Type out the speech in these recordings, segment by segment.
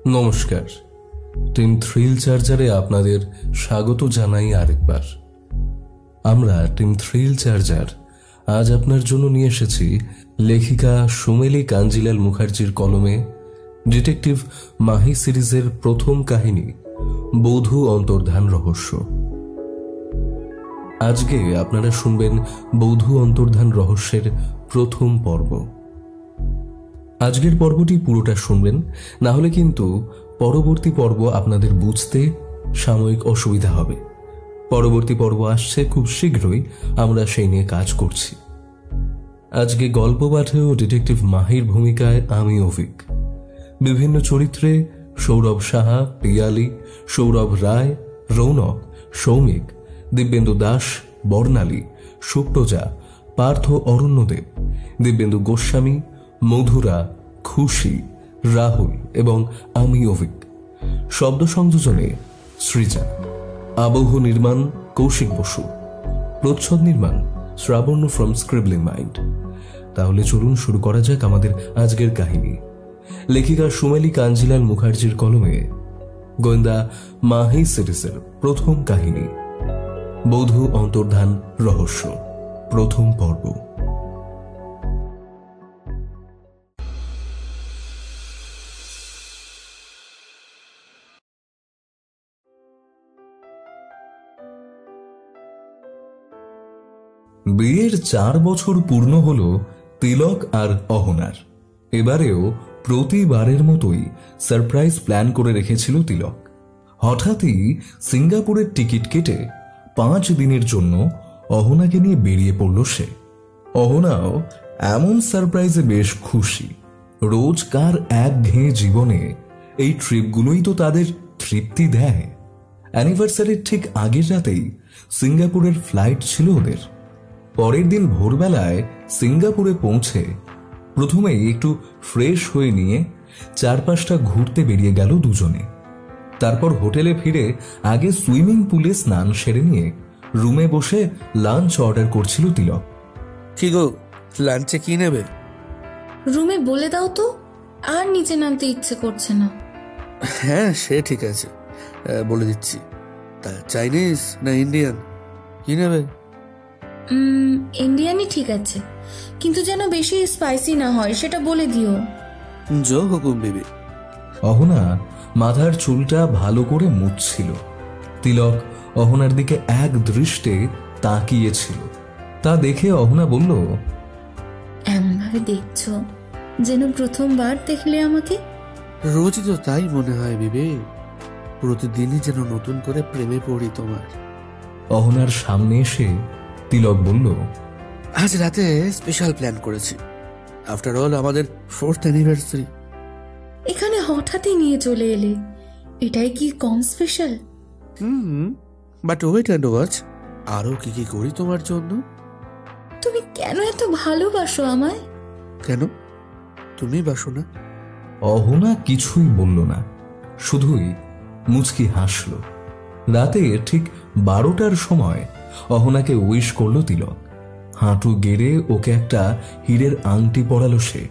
নমস্কার, team thrill চার্জারে আপনাদের স্বাগত জানাই আরেকবার। আমরা টিম থ্রিল চার্জার আজ আপনার জন্য নিয়ে এসেছি লেখিকা সুমেলি কাঞ্জিলাল মুখার্জির কলমে ডিটেকটিভ মাহি সিরিজের প্রথম কাহিনী বধূ অন্তর্ধান রহস্য। আজকে আপনারা শুনবেন বধূ অন্তর্ধান রহস্যের প্রথম পর্ব। আজকের পর্বটি পুরোটা শুনবেন, না হলে কিন্তু পরবর্তী পর্ব আপনাদের বুঝতে সাময়িক অসুবিধা হবে। পরবর্তী পর্ব আসছে খুব শীঘ্রই, আমরা সেই নিয়ে কাজ করছি। আজকে গল্প পাঠে ও ডিটেকটিভ মাহির ভূমিকায় আমি অভিক। বিভিন্ন চরিত্রে সৌরভ সাহা, পিয়ালি, সৌরভ রায়, রৌনক, সৌমিক, দিব্যেন্দু দাস, বর্ণালী, সুপ্রজা, পার্থ অরণ্যদেব, দিব্যেন্দু গোস্বামী, মধুরা, খুশি, রাহুল এবং আমি অভিক। শব্দ সংযোজনে সৃজা। আবহ নির্মাণ কৌশিক বসু। প্রচ্ছদ নির্মাণ শ্রাবণ ফ্রম স্ক্রিবলিং মাইন্ড। তাহলে চলুন শুরু করা যাক আমাদের আজকের কাহিনী। লেখিকা সুমেলি কাঞ্জিলাল মুখার্জির কলমে গোয়েন্দা মাহি সিরিজের প্রথম কাহিনী বধূ অন্তর্ধান রহস্য, প্রথম পর্ব। বিয়ের 4 বছর পূর্ণ হল তিলক আর অহনার। এবারেও প্রতিবারের মতোই সারপ্রাইজ প্ল্যান করে রেখেছিল তিলক। হঠাৎই সিঙ্গাপুরের টিকিট কেটে 5 দিনের জন্য অহনাকে নিয়ে বেরিয়ে পড়ল সে। অহনাও এমন সারপ্রাইজে বেশ খুশি। রোজকার একঘেয়ে জীবনে এই ট্রিপগুলোই তো তাদের তৃপ্তি দেয়। অ্যানিভার্সারির ঠিক আগের রাতেই সিঙ্গাপুরের ফ্লাইট ছিল ওদের। পরের দিন ভোরবেলায় সিঙ্গাপুরে পৌঁছে প্রথমেই একটু ফ্রেশ হয়ে নিয়ে চারপাশটা ঘুরতে বেরিয়ে গেল দুজনে। তারপর হোটেলে ফিরে আগে সুইমিং পুলে স্নান সেরে নিয়ে রুমে বসে লাঞ্চ অর্ডার করছিল তিলক। কি গো, লাঞ্চে কি নেবে? রুমে বলে দাও তো, আর নিচে নামতে ইচ্ছে করছে না। হ্যাঁ, সে ঠিক আছে, বলে দিচ্ছি। তা চাইনিজ না ইন্ডিয়ান, কি নেবে? ইন্ডিয়ানই ঠিক আছে, কিন্তু যেন বেশি স্পাইসি না হয়, সেটা বলে দিও। জো হুকুম বিবি। অহনা মাথার চুলটা ভালো করে মুছছিল। তিলক অহনার দিকে এক দৃষ্টে তাকিয়েছিল। তা দেখে অহনা বলল, এমনভাবে দেখছো যেন প্রথমবার দেখলে আমাকে। রোজই তো তাই মনে হয় বিবি, প্রতিদিনই যেন নতুন করে প্রেমে পড়ি তোমার। অহনার সামনে এসে তিলক বলল, আজ রাতে স্পেশাল প্ল্যান করেছি। আফটার অল আমাদের 4th অ্যানিভার্সারি। এখানে হঠাৎই নিয়ে চলে এলে, এটাই কি কম special? But wait and watch, আরো কি কি করি তোমার জন্য। তুমি কেন এত ভালোবাসো আমায়? কেন, তুমি বাসো না? অহনা কিছুই বলল না, শুধুই মুচকি হাসল। রাতে ঠিক 12টার সময় অহনাকে উইশ করল তিলক। হাঁটু গেড়ে ওকে একটা হীরের আংটি পরালো সে।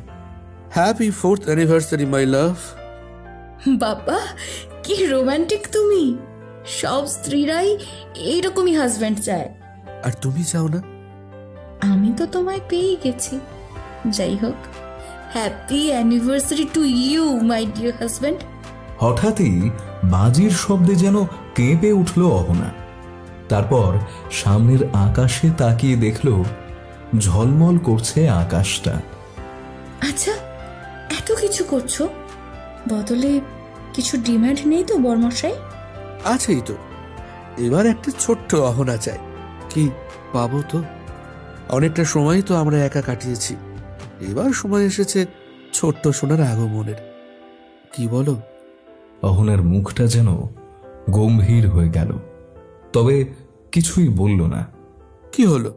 হ্যাপি 4th অ্যানিভার্সারি মাই লাভ। বাবা, কি রোমান্টিক তুমি। সব স্ত্রীরাই এইরকমই হাজব্যান্ড চায়। আর তুমি চাও না? আমি তো তোমায় পেয়ে গেছি। যাই হোক, happy anniversary to you my dear husband. হঠাৎই বাজির শব্দে যেন কেঁপে উঠল অহনা। তারপর সামনের আকাশে তাকিয়ে দেখল ঝলমল করছে আকাশটা। আচ্ছা, এত কিছু করছো, বদলে কিছু ডিমান্ড নেই তো বর্মশাই? আছেই তো। এবার একটা ছোট্ট অহনা চাই। কি পাবো তো? অনেকটা সময় তো আমরা একা কাটিয়েছি, এবার সময় এসেছে ছোট্ট সোনার আগমনের। কি বলো? অহনার মুখটা যেন গম্ভীর হয়ে গেল, তবে কিছুই বলল না। কি হলো,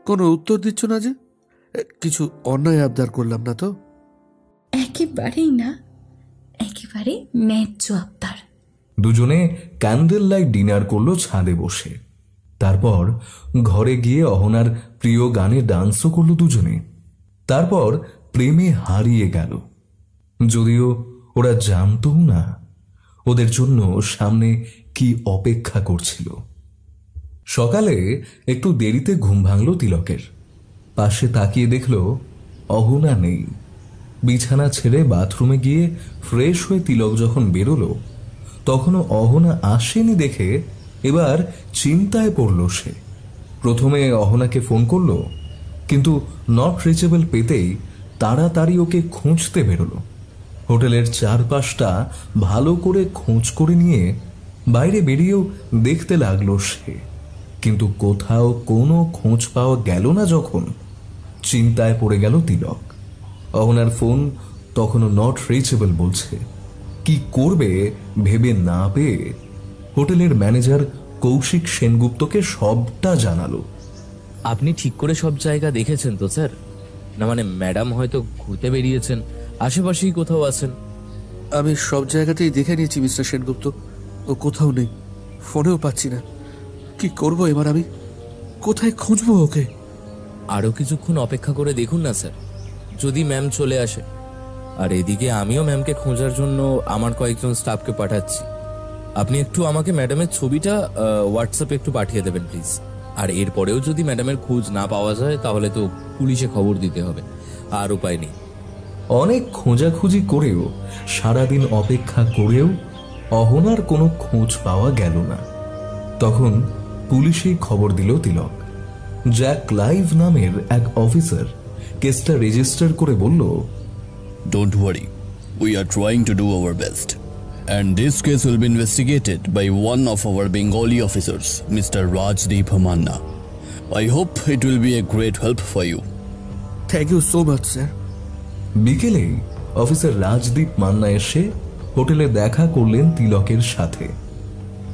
কোনো উত্তর দিচ্ছ না যে? কিছু অন্যায় আবদার করলাম না তো? একেবারেই না, একেবারে ন্যায্য আবদার। দুজনে ক্যান্ডেল লাইট ডিনার করলো ছাদে বসে। তারপর ঘরে গিয়ে অহনার প্রিয় গানে ডান্সও করলো দুজনে। তারপর প্রেমে হারিয়ে গেল। যদিও ওরা জানতও না ওদের জন্য সামনে কি অপেক্ষা করছিল। সকালে একটু দেরিতে ঘুম ভাঙল তিলকের। পাশে তাকিয়ে দেখল অহনা নেই। বিছানা ছেড়ে বাথরুমে গিয়ে ফ্রেশ হয়ে তিলক যখন বেরোলো তখনও অহনা আসেনি দেখে এবার চিন্তায় পড়ল সে। প্রথমে অহনাকে ফোন করলো, কিন্তু নট রিচেবল পেতেই তাড়াতাড়ি ওকে খুঁজতে বেরোলো। হোটেলের চারপাশটা ভালো করে খোঁজ করে নিয়ে বাইরে বেরিয়েও দেখতে লাগলো সে, কিন্তু কোথাও কোনো খোঁজ পাওয়া গেল না। যখন চিন্তায় পড়ে গেল তিলক। অহনার ফোন তখনও নট রিচেবল বলছে। কি করবে ভেবে না পেয়ে হোটেলের ম্যানেজার কৌশিক সেনগুপ্তকে সবটা জানালো। আপনি ঠিক করে সব জায়গা দেখেছেন তো স্যার? না মানে ম্যাডাম হয়তো ঘুরতে বেরিয়েছেন, আশেপাশেই কোথাও আছেন। আমি সব জায়গাতেই দেখে নিয়েছি মিস্টার সেনগুপ্ত, ও কোথাও নেই। ফোনেও পাচ্ছি না। কি করব এবার? আমি কোথায় খুঁজবো ওকে? আরো কিছুক্ষণ অপেক্ষা করে দেখুন না স্যার, যদি ম্যাম চলে আসে। আর এদিকে আমিও ম্যামকে খোঁজার জন্য আমার কয়েকজন স্টাফকে পাঠাচ্ছি। আপনি একটু আমাকে ম্যাডামের ছবিটা হোয়াটসঅ্যাপে একটু পাঠিয়ে দেবেন প্লিজ। আর এরপরেও যদি ম্যাডামের খোঁজ না পাওয়া যায় তাহলে তো পুলিশে খবর দিতে হবে, আর উপায় নেই। অনেক খোঁজাখুঁজি করেও সারাদিন অপেক্ষা করেও অহনার কোনো খোঁজ পাওয়া গেল না। তখন পুলিশেই খবর দিল তিলক। জ্যাক ক্লাইভ নামের এক অফিসার কেসটা রেজিস্টার করে বলল, Don't worry, we are trying to do our best. And this case will be investigated by one of our Bengali officers, Mr. Rajdeep Manna. I hope it will be a great help for you. Thank you so much sir. বিকেলে officer Rajdeep Manna এসে হোটেলে দেখা করলেন তিলকের সাথে।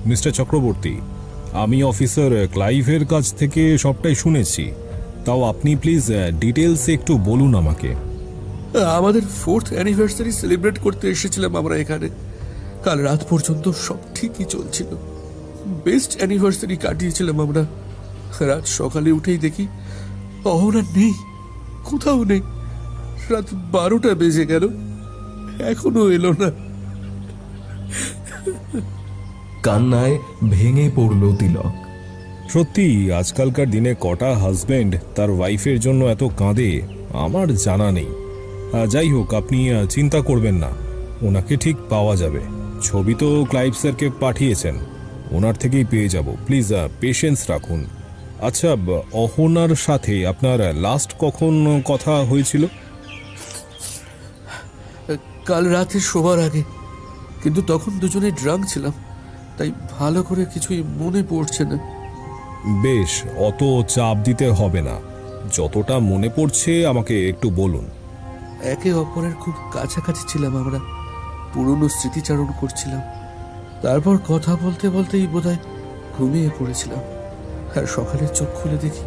Mister Chakraborty, আমি officer ক্লাইভের কাছ থেকে সবটাই শুনেছি, তাও আপনি প্লিজ ডিটেলসে একটু বলুন আমাকে। আমাদের 4th অ্যানিভার্সারি সেলিব্রেট করতে এসেছিলাম আমরা এখানে। কাল রাত পর্যন্ত সব ঠিকই চলছিল, বেস্ট অ্যানিভার্সারি কাটিয়েছিলাম আমরা। রাত সকালে উঠেই দেখি অহনা নেই, কোথাও নেই। রাত 12টা বেজে গেল, এখনো এলো না। কান্নায় ভেঙে পড়ল তিলক। সত্যি আজকালকার দিনে কটা হাজবেন্ড তার ওয়াইফের জন্য এত কাঁদে আমার জানা নেই। যাই হোক, আপনি চিন্তা করবেন না, ওনাকে ঠিক পাওয়া যাবে। ছবি তো ক্লাইভ স্যারকে পাঠিয়েছেন, ওনার থেকেই পেয়ে যাব। প্লিজ পেশেন্স রাখুন। আচ্ছা, অহনার সাথে আপনার লাস্ট কখন কথা হয়েছিল? কাল রাতে শোবার আগে, কিন্তু তখন দুজনে ড্রাঙ্ক ছিলাম, তাই ভালো করে কিছুই মনে পড়ছে না। বেশ, অত চাপ দিতে হবে না, যতটা মনে পড়ছে আমাকে একটু বলুন। একে অপরের খুব কাছাকাছি ছিলাম আমরা, পুরনো স্মৃতিচারণ করছিলাম। তারপর কথা বলতে বলতেই বোধহয় ঘুমিয়ে পড়েছিলাম। আর সকালে চোখ খুলে দেখি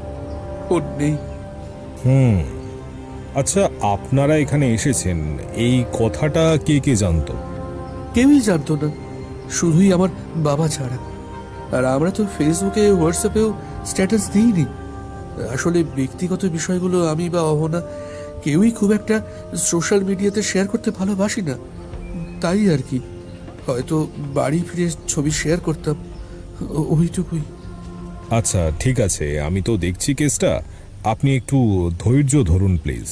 ও নেই। আচ্ছা, আপনারা এখানে এসেছেন, এই কথাটা কে কে জানতো? কেউই জানতো না, শুধুই আমার বাবা ছাড়া। আর আমরা তো ফেসবুকে হোয়াটসঅ্যাপেও স্ট্যাটাস দিইনি। আসলে ব্যক্তিগত বিষয়গুলো আমি বা অহনা কেউই খুব একটা সোশ্যাল মিডিয়াতে শেয়ার করতে ভালোবাসি না, তাই আর কি। হয়তো বাড়ি ফিরে ছবি শেয়ার করতাম, ওইটুকুই। আচ্ছা ঠিক আছে, আমি তো দেখছি কেসটা, আপনি একটু ধৈর্য ধরুন প্লিজ।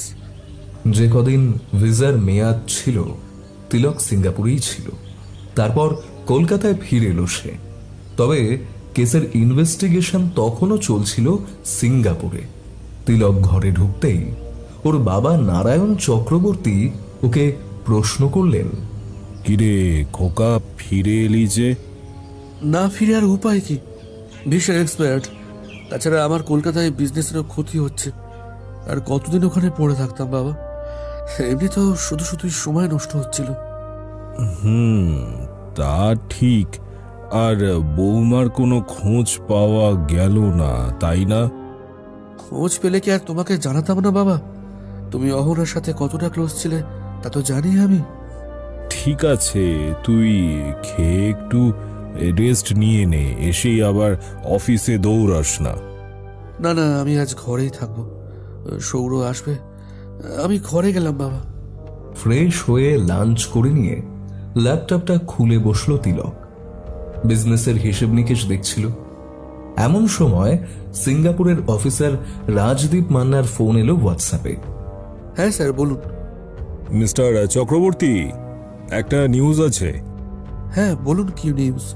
যে কদিন ভিসার মেয়াদ ছিল তিলক সিঙ্গাপুরেই ছিল। তারপর কলকাতায় ফিরে এলো সে। তবে কেসের ইনভেস্টিগেশন তখনও চলছিল সিঙ্গাপুরে। তিলক ঘরে ঢুকতেই ওর বাবা নারায়ণ চক্রবর্তী ওকে প্রশ্ন করলেন, কিরে খোকা, ফিরে এলি যে? না ফিরে আর উপায় কি, ভিসা এক্সপায়ার্ড। তাছাড়া আমার কলকাতায় বিজনেসেরও ক্ষতি হচ্ছে। আর কতদিন ওখানে পড়ে থাকতাম বাবা? এমনি তো শুধু শুধুই সময় নষ্ট হচ্ছিল। তা ঠিক। আর বৌমার কোনো খোঁজ পাওয়া গেল না, তাই না? খোঁজ পেলে কি আর তোমাকে জানাতাম না বাবা? তুমি অহনার সাথে কতটা ক্লোজ ছিলে তা তো জানি আমি। ঠিক আছে, তুই খেয়ে একটু রেস্ট নিয়ে নে, এসেই আবার অফিসে দৌড়াস না। না না, আমি আজ ঘরেই থাকবো। সৌর আসবে, আমি ঘরে গেলাম বাবা। ফ্রেশ হয়ে লাঞ্চ করে নিয়ে ল্যাপটপটা খুলে বসলো তিলক। বিজনেসের হিসেব নিকেশ দেখছিল। এমন সময় সিঙ্গাপুরের অফিসার রাজদীপ মান্নার ফোন এলো হোয়াটসঅ্যাপে। হ্যাঁ স্যার, বলুন। মিস্টার চক্রবর্তী, একটা নিউজ আছে। হ্যাঁ বলুন, কি নিউজ?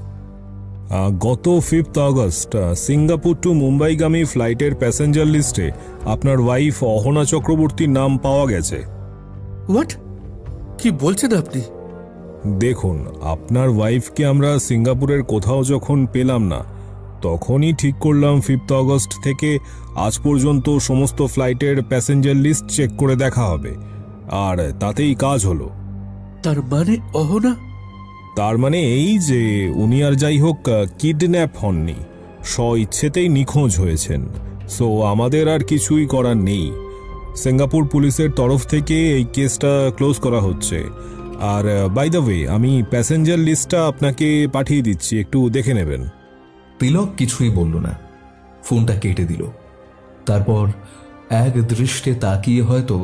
গত 5 আগস্ট সিঙ্গাপুর টু মুম্বাইগামী ফ্লাইটের প্যাসেঞ্জার লিস্টে আপনার ওয়াইফ অহনা চক্রবর্তীর নাম পাওয়া গেছে। হোয়াট? কি বলছেন আপনি? দেখুন, আপনার ওয়াইফকে আমরা সিঙ্গাপুরের কোথাও যখন পেলাম না, তখনই ঠিক করলাম 5 আগস্ট থেকে আজ পর্যন্ত সমস্ত ফ্লাইটের প্যাসেঞ্জার লিস্ট চেক করে দেখা হবে, আর তাতেই কাজ হলো। তার মানে অহনা? তার মানে এই যে উনি আর যাই হোক কিডন্যাপ হননি, স্বইচ্ছেতেই নিখোঁজ হয়েছেন। সো আমাদের আর কিছুই করার নেই। সিঙ্গাপুর পুলিশের তরফ থেকে এই কেসটা ক্লোজ করা হচ্ছে। আর বাই দ্য ওয়ে, আমি প্যাসেঞ্জার লিস্টটা আপনাকে পাঠিয়ে দিচ্ছি, একটু দেখে নেবেন। তিলক কিছুই বলল না, ফোনটা কেটে দিল। তারপর এক দৃষ্টে তাকিয়ে হয়তো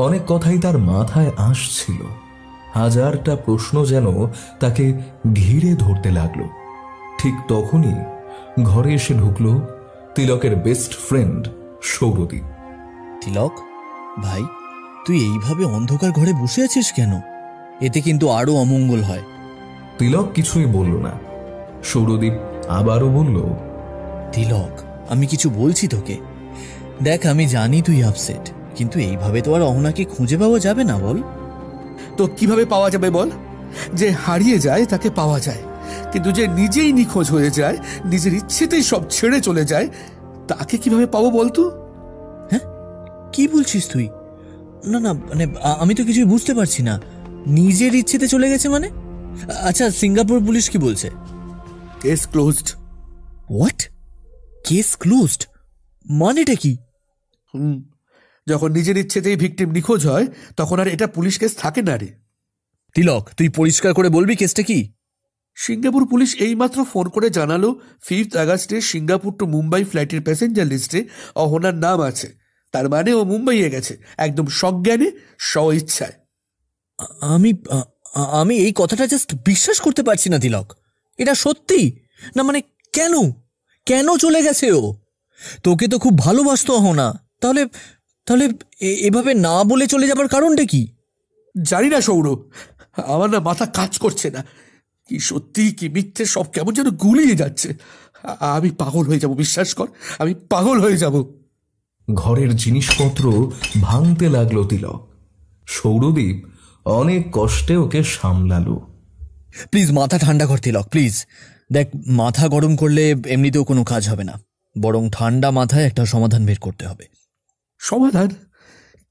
অনেক কথাই তার মাথায় আসছিল। হাজারটা প্রশ্ন যেন তাকে ঘিরে ধরতে লাগলো। ঠিক তখনই ঘরে এসে ঢুকলো তিলকের বেস্ট ফ্রেন্ড সৌরদীপ। তিলক ভাই, তুই এইভাবে অন্ধকার ঘরে বসে আছিস কেন? এতে কিন্তু আরো অমঙ্গল হয়। তিলক কিছুই বলল না। সৌরদীপ আবারও বলল, তিলক, আমি কিছু বলছি তোকে। দেখ, আমি জানি তুই আপসেট, কিন্তু এইভাবে তো আর অহনাকে খুঁজে পাওয়া যাবে না, বল। তো কিভাবে পাওয়া যাবে বল? যে হারিয়ে যায় তাকে পাওয়া যায়, কিন্তু যে নিজেই নিখোঁজ হয়ে যায়, নিজের ইচ্ছেতেই সব ছেড়ে চলে যায়, তাকে কিভাবে পাবো বলতো? হ্যাঁ, কি বলছিস তুই? না না, মানে আমি তো কিছুই বুঝতে পারছি না। নিজের ইচ্ছেতে চলে গেছে মানে? আচ্ছা, সিঙ্গাপুর পুলিশ কি বলছে? Case closed. What? Case closed মানেটা কি? যখন নিজের ইচ্ছেতেই ভিকটিম নিখোঁজ হয়, তখন আর এটা পুলিশ কেস থাকে না রে। তিলক, তুই পরিষ্কার করে বলবি কেসটা কি? সিঙ্গাপুর পুলিশ এইমাত্র ফোন করে জানালো 5 আগস্টে সিঙ্গাপুর টু মুম্বাই ফ্লাইটের প্যাসেঞ্জার লিস্টে অহনার নাম আছে। তার মানে ও মুম্বাইয়ে গেছে, একদম সজ্ঞানে, স্বইচ্ছায়। আমি এই কথাটা জাস্ট বিশ্বাস করতে পারছি না তিলক। এটা সত্যি না? মানে কেন কেন চলে গেছে ও? তোকে তো খুব ভালোবাসতো অহনা, তাহলে তাহলে এভাবে না বলে চলে যাবার কারণটা কি? জানি না সৌর, আমার না মাথা কাজ করছে না। কি সত্যি কি মিথ্যে সব কেমন যেন গুলিয়ে যাচ্ছে। আমি পাগল হয়ে যাব, বিশ্বাস কর, আমি পাগল হয়ে যাব। ঘরের জিনিসপত্র ভাঙতে লাগলো তিলক। সৌরদীপ অনেক কষ্টে ওকে সামলালো। প্লিজ মাথা ঠান্ডা কর তিলক, প্লিজ। দেখ, মাথা গরম করলে এমনিতেও কোনো কাজ হবে না, বরং ঠান্ডা মাথায় একটা সমাধান বের করতে হবে। সমাধান?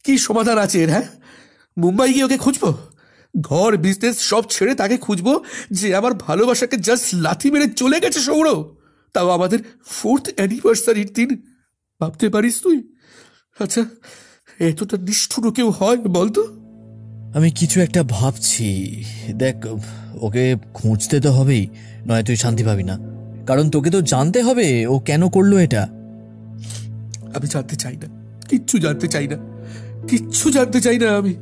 কি সমাধান আছে এর? হ্যাঁ, মুম্বাই গিয়ে ওকে খুঁজবো? ঘর বিজনেস সব ছেড়ে তাকে খুঁজবো যে আমার ভালোবাসাকে জাস্ট লাথি মেরে চলে গেছে সৌর, তাও আমাদের 4th অ্যানিভার্সারির দিন। ভাবতে পারিস তুই? আচ্ছা, এতটা নিষ্ঠুর কেউ হয় বলতো? আমি কিছু একটা ভাবছি। দেখ, ওকে খুঁজতে তো হবেই, নয় তুই শান্তি পাবি না। কারণ তোকে তো জানতে হবে ও কেন করলো এটা। আমি জানতে চাই না, কিচ্ছু জানতে চাই না, কিচ্ছু জানতে চাই না আমি।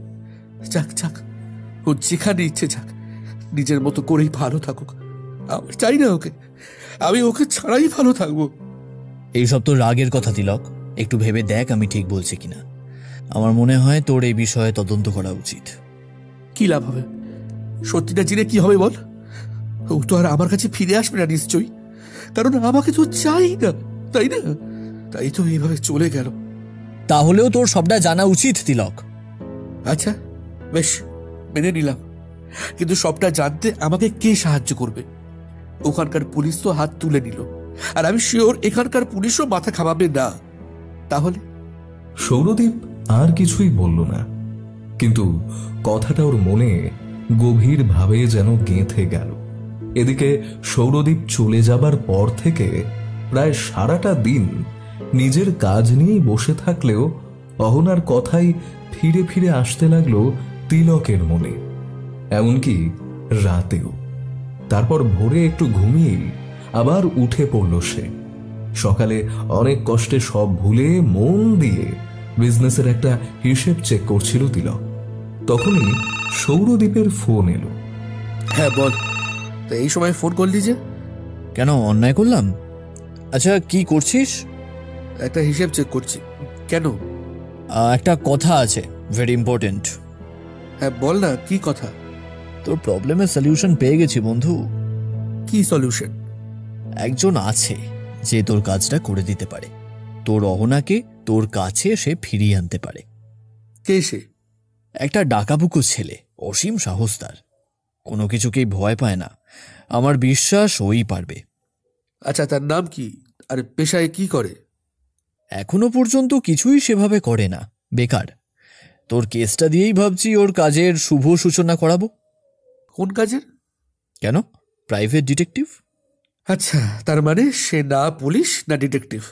যাক যাক, ও যেখানে ইচ্ছে যাক, নিজের মতো করেই ভালো থাকুক। আমি চাই না ওকে, আমি ওকে ছাড়াই ভালো থাকবো। এইসব তো রাগের কথা তিলক, একটু ভেবে দেখ আমি ঠিক বলছি কিনা। আমার মনে হয় তোর এই বিষয়ে তদন্ত করা উচিত। কি লাভ হবে? সত্যিটা জেনে কি হবে বল? ও তো আর আমার কাছে ফিরে আসবে না নিশ্চয়ই, কারণ আমাকে তো চাই না, তাই না? তাই তো এইভাবে চলে গেল। তাহলেও তোর সবটা জানা উচিত তিলক। আচ্ছা বেশ, মেনে নিলাম, কিন্তু সবটা জানতে আমাকে কে সাহায্য করবে? ওখানকার পুলিশ তো হাত তুলে নিল, আর আমি শিওর এখানকার পুলিশও মাথা ঘামাবে না। তাহলে? সৌরদীপ আর কিছুই বলল না, কিন্তু কথাটা ওর মনে গভীরভাবে যেন গেঁথে গেল। এদিকে সৌরদীপ চলে যাবার পর থেকে প্রায় সারাটা দিন নিজের কাজ নিয়েই বসে থাকলেও অহনার কথাই ফিরে ফিরে আসতে লাগলো তিলকের মনে, এমনকি রাতেও। তারপর ভোরে একটু ঘুমিয়েই আবার উঠে পড়ল সে। সকালে অনেক কষ্টে সব ভুলে মন দিয়ে বিজনেসের একটা হিসেব চেক করছিল তিলক। তখনই সৌরদীপের ফোন এলো। হ্যাঁ বল, তো এই সময় ফোন করলি যে? কেন, অন্যায় করলাম? আচ্ছা, কি করছিস? একটা হিসেব চেক করছি। কেন? একটা কথা আছে, ভেরি ইম্পর্টেন্ট। হ্যাঁ বল না, কি কথা? তোর প্রবলেমের সলিউশন পেয়ে গেছি বন্ধু। কি সলিউশন? একজন আছে যে তোর কাজটা করে দিতে পারে। তোর অহনাকে তোর কাছে সে ফিরিয়ে আনতে পারে। কে সে? একটা ডাকাবুকো ছেলে, অসীম সাহস তার, কোনো কিছুকেই ভয় পায় না। আমার বিশ্বাস ওই পারবে। আচ্ছা, তার নাম কি আর পেশায় কি করে? এখনো পর্যন্ত কিছুই সেভাবে করে না, বেকার। তোর কেসটা দিয়েই ভাবছি ওর কাজের শুভ সূচনা করাবো। কোন কাজের? কেন, প্রাইভেট ডিটেকটিভ। আচ্ছা, তার মানে সে না পুলিশ না ডিটেকটিভ,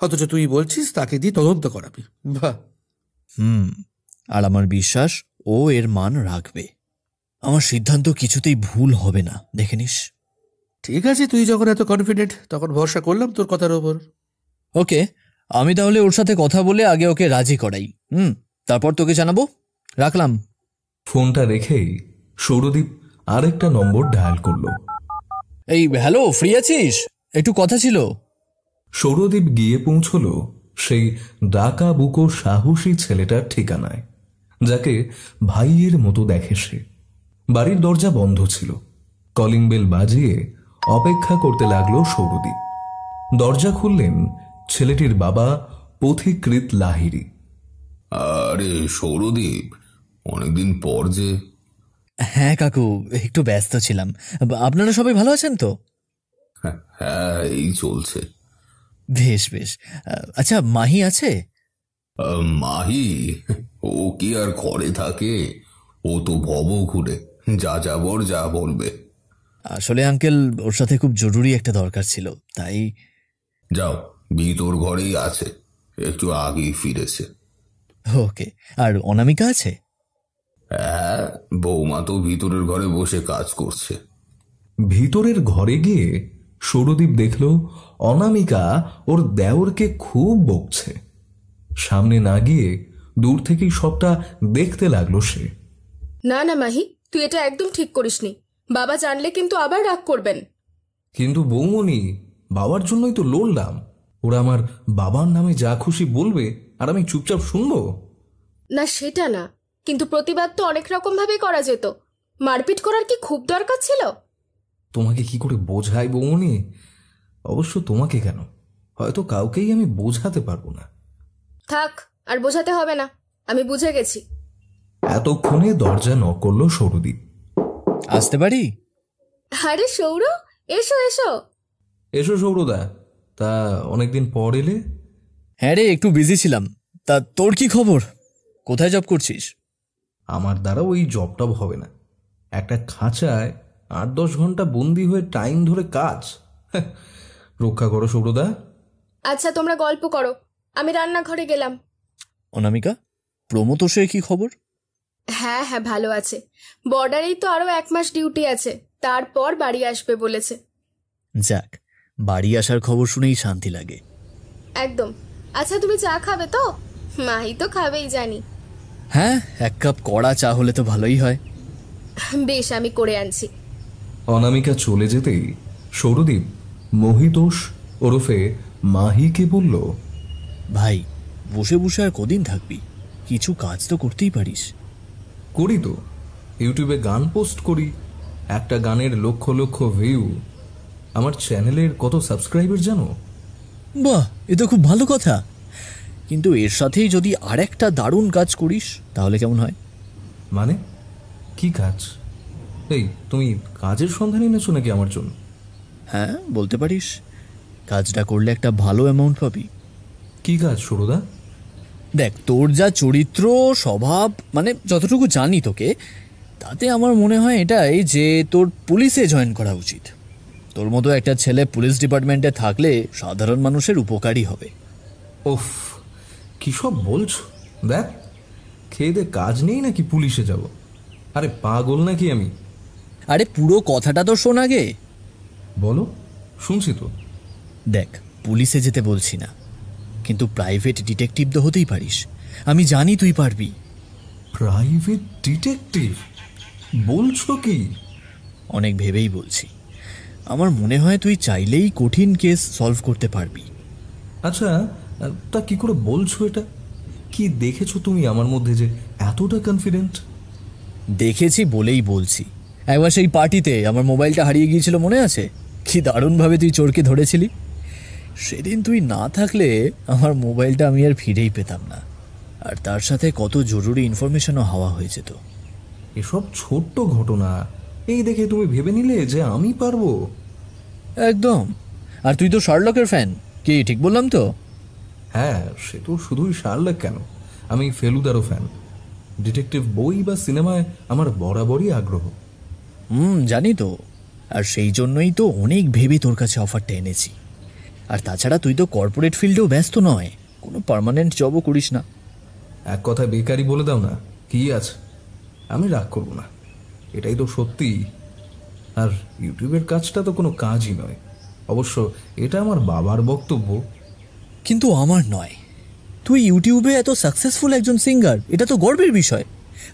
অথচ তুই বলছিস তাকে দিয়ে তদন্ত করাবি। বাহ। আর আমার বিশ্বাস ও এর মান রাখবে। আমার সিদ্ধান্ত কিছুতেই ভুল হবে না, দেখে নিস। ঠিক আছে, তুই যখন এত কনফিডেন্ট তখন ভরসা করলাম তোর কথার ওপর। ওকে, আমি তাহলে ওর সাথে কথা বলে আগে ওকে রাজি করাই। তারপর তোকে জানাবো। রাখলাম। ফোনটা রেখেই সৌরদীপ আরেকটা নম্বর ডায়াল করলো। এই হ্যালো, ফ্রি আছিস? একটু কথা ছিল। সৌরদীপ গিয়ে পৌঁছলো সেই ডাকা বুকো সাহসী ছেলেটার ঠিকানায়, যাকে ভাইয়ের মতো দেখে সে। বাড়ির দরজা বন্ধ ছিল। কলিং বেল বাজিয়ে অপেক্ষা করতে লাগলো সৌরদীপ। দরজা খুললেন ছেলেটির বাবা পথিকৃৎ লাহিড়ী। আরে সৌরদীপ, অনেকদিন পর যে। হ্যাঁ কাকু, একটু ব্যস্ত ছিলাম। আপনারা সবাই ভালো আছেন তো? হ্যাঁ, এই চলছে। বেশ বেশ। আচ্ছা, মাহি আছে? মাহি? ও কি আর ঘরে থাকে, ও তো ভব ঘুরে, যা যাবর যা বলবে। আসলে আঙ্কেল, ওর সাথে খুব জরুরি একটা দরকার ছিল, তাই। যাও, ভিতর ঘরেই আছে, একটু আগেই ফিরেছে। ওকে। আর অনামিকা আছে? হ্যাঁ, বৌমা তো ভিতরের ঘরে বসে কাজ করছে। ভিতরের ঘরে গিয়ে সৌরদীপ দেখল অনামিকা ওর দেওরকে খুব বকছে। সামনে না গিয়ে দূর থেকেই সবটা দেখতে লাগলো সে। না না মাহি, তুই এটা একদম ঠিক করিসনি। বাবা জানলে কিন্তু আবার রাগ করবেন। কিন্তু বৌমনি, বাবার জন্যই তো লড়লাম। ওরা আমার বাবার নামে যা খুশি বলবে আর আমি চুপচাপ শুনবো? না সেটা না, কিন্তু প্রতিবাদ তো অনেক রকম ভাবেই করা যেত। মারপিট করার কি খুব দরকার ছিল? তোমাকে কি করে বোঝাই বৌমনি? অবশ্য তোমাকে কেন, হয়তো কাউকেই আমি বোঝাতে পারবো না। থাক, আর বোঝাতে হবে না, আমি বুঝে গেছি। এতক্ষণে দরজা নক করলো সৌরদীপ। আসতে পারি? আরে সৌর, এসো এসো। এসো সৌরদা, তা অনেকদিন পর এলে? হ্যাঁ রে, একটু বিজি ছিলাম। তা তোর কি খবর? কোথায় জব করছিস? আমার দ্বারা ওই জবটব হবে না। একটা খাঁচায় 8-10 ঘন্টা বন্দি হয়ে টাইম ধরে কাজ। রক্ষা করো সৌরদা। আচ্ছা, তোমরা গল্প করো, আমি রান্নাঘরে গেলাম। অনামিকা, প্রমোতোষের কি খবর? হ্যাঁ হ্যাঁ, ভালো আছে। বর্ডারেই তো আরো 1 মাস ডিউটি আছে, তারপর বাড়ি আসবে বলেছে। যাক, বাড়ি আসার খবর শুনেই শান্তি লাগে। একদম। আচ্ছা, তুমি চা খাবে তো? মাহি তো খাবেই জানি। হ্যাঁ, 1 কাপ কড়া চা হলে তো ভালোই হয়। বেশ, আমি করে আনছি। অনামিকা চলে যেতেই সৌরদীপ মহিতোষ ওরফে মাহিকে বলল, ভাই, বসে বসে আর কদিন থাকবি? কিছু কাজ তো করতেই পারিস। করি তো, ইউটিউবে গান পোস্ট করি। একটা গানের লক্ষ লক্ষ ভিউ। আমার চ্যানেলের কত সাবস্ক্রাইবার জানো? বাহ, এ তো খুব ভালো কথা। কিন্তু এর সাথেই যদি আরেকটা দারুণ কাজ করিস তাহলে কেমন হয়? মানে কি কাজ? এই, তুমি কাজের সন্ধান এনেছো নাকি আমার জন্য? হ্যাঁ, বলতে পারিস। কাজটা করলে একটা ভালো অ্যামাউন্ট পাবি। কি কাজ সৌরদা? দেখ, তোর যা চরিত্র স্বভাব, মানে যতটুকু জানি তোকে, তাতে আমার মনে হয় এটাই যে তোর পুলিশে জয়েন করা উচিত। তোর মতো একটা ছেলে পুলিশ ডিপার্টমেন্টে থাকলে সাধারণ মানুষের উপকারী হবে। ওফ, কি সব বলছো? দেখ, খেয়ে দে কাজ নেই নাকি পুলিশে যাব? আরে পাগল নাকি আমি? আরে পুরো কথাটা তো শোন আগে। বলো, শুনছি তো। দেখ, পুলিশে যেতে বলছি না, কিন্তু প্রাইভেট ডিটেকটিভ তো হতেই পারিস। আমি জানি তুই পারবি। Private detective? বলছো কি? অনেক ভেবেই বলছি। আমার মনে হয় তুই চাইলেই কঠিন কেস সলভ করতে পারবি। আচ্ছা, তা কি করে বলছো এটা? কি দেখেছো তুমি আমার মধ্যে যে এতটা কনফিডেন্ট? দেখেছি বলেই বলছি। একবার সেই পার্টিতে আমার মোবাইলটা হারিয়ে গিয়েছিল, মনে আছে? কি দারুণভাবে তুই চোরকে ধরেছিলি। সেদিন তুই না থাকলে আমার মোবাইলটা আমি আর ফিরেই পেতাম না, আর তার সাথে কত জরুরি ইনফরমেশনও হওয়া হয়ে যেত। এসব ছোট্ট ঘটনা এই দেখে তুমি ভেবে নিলে যে আমি পারবো? একদম। আর তুই তো শার্লকের ফ্যান, কি ঠিক বললাম তো? হ্যাঁ, সে তো শুধুই শার্লক কেন, আমি ফেলুদারও ফ্যান। ডিটেকটিভ বই বা সিনেমায় আমার বরাবরই আগ্রহ। জানি তো, আর সেই জন্যই তো অনেক ভেবে তোর কাছে অফারটা এনেছি। আর তাছাড়া তুই তো কর্পোরেট ফিল্ডেও ব্যস্ত নয়, কোনো পার্মানেন্ট জবও করিস না। এক কথা বেকারি বলে দাও না, কি আছে? আমি রাগ করবো না, এটাই তো সত্যি। আর ইউটিউবের কাজটা তো কোনো কাজই নয়। অবশ্য এটা আমার বাবার বক্তব্য, কিন্তু আমার নয়। তুই ইউটিউবে এত সাকসেসফুল একজন সিঙ্গার, এটা তো গর্বের বিষয়।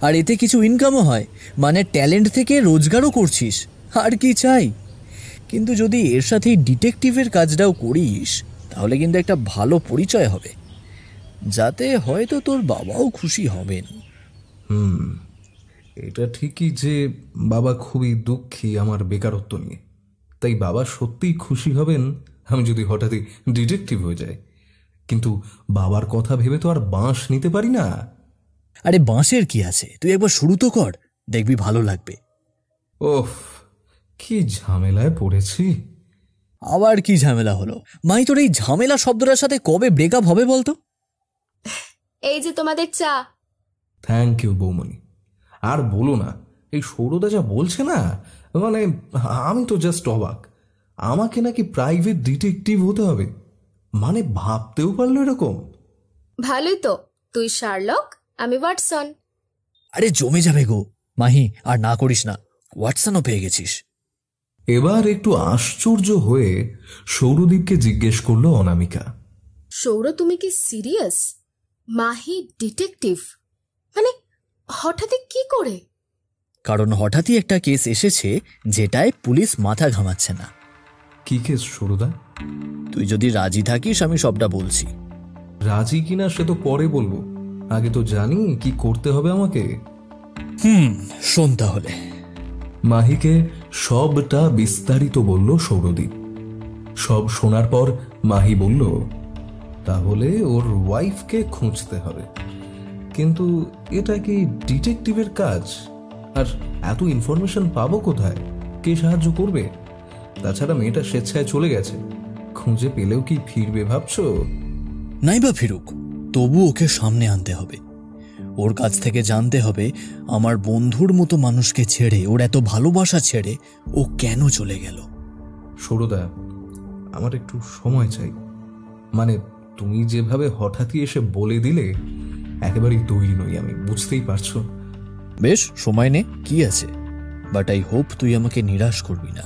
আর এতে কিছু ইনকামও হয়, মানে ট্যালেন্ট থেকে রোজগারও করছিস। আর কি চাই? কিন্তু যদি এর সাথে ডিটেকটিভের কাজটাও করিস, তাহলে কিন্তু একটা ভালো পরিচয় হবে, যাতে হয়তো তোর বাবাও খুশি হবেন। এটা ঠিকই যে বাবা খুবই দুঃখী আমার বেকারত্ব নিয়ে। তাই বাবা সত্যিই খুশি হবেন আমি যদি হঠাৎই ডিটেকটিভ হয়ে যাই। কিন্তু বাবার কথা ভেবে তো আর বাঁশ নিতে পারি না। আরে বাঁশের কি আছে, তুই একবার শুরু তো কর, দেখবি ভালো লাগবে। ওফ, কি ঝামেলায় পড়েছি। আবার কি ঝামেলা হলো? মাই, তোর এই ঝামেলা শব্দটার সাথে কবে ব্রেকআপ হবে বলতো? এই যে তোমাদের চা। Thank you বৌমনি। আর বলো না, এই সৌরদা যা বলছে না, মানে আমি তো জাস্ট অবাক। আমাকে নাকি প্রাইভেট ডিটেকটিভ হতে হবে, মানে ভাবতেও পারলো এরকম? ভালোই তো, তুই শার্লক, আমি ওয়াটসন। আরে জমে যাবে গো মাহি, আর না করিস না, ওয়াটসনও পেয়ে গেছিস। এবার একটু আশ্চর্য হয়ে সৌরদীপকে জিজ্ঞেস করলো অনামিকা, সৌর তুমি কি সিরিয়াস? মাহি ডিটেকটিভ মানে হঠাৎই কি করে? কারণ হঠাৎই একটা কেস এসেছে যেটায় পুলিশ মাথা ঘামাচ্ছে না। কি কেস সৌরদা? তুই যদি রাজি থাকিস আমি সবটা বলছি। রাজি কিনা সে তো পরে বলবো, আগে তো জানি কি করতে হবে আমাকে। শোন তাহলে। মাহিকে সবটা বিস্তারিত বলল সৌরদীপ। সব শোনার পর মাহি বলল, তাহলে ওর ওয়াইফকে খুঁজতে হবে। কিন্তু এটা কি ডিটেকটিভের কাজ? আর এত ইনফরমেশন পাবো কোথায়? কে সাহায্য করবে? তাছাড়া মেয়েটা স্বেচ্ছায় চলে গেছে, খুঁজে পেলেও কি ফিরবে ভাবছো? নাইবা ফিরুক, তবু ওকে সামনে আনতে হবে। ওর কাছ থেকে জানতে হবে আমার বন্ধুর মতো মানুষকে ছেড়ে, ওর এত ভালোবাসা ছেড়ে ও কেন চলে গেল। সৌরদা, আমার একটু সময় চাই। মানে তুমি যেভাবে হঠাৎই এসে বলে দিলে, একেবারেই তৈরি নই আমি, বুঝতেই পারছো। বেশ, সময় নে, কি আছে। বাট আই হোপ তুই আমাকে নিরাশ করবি না।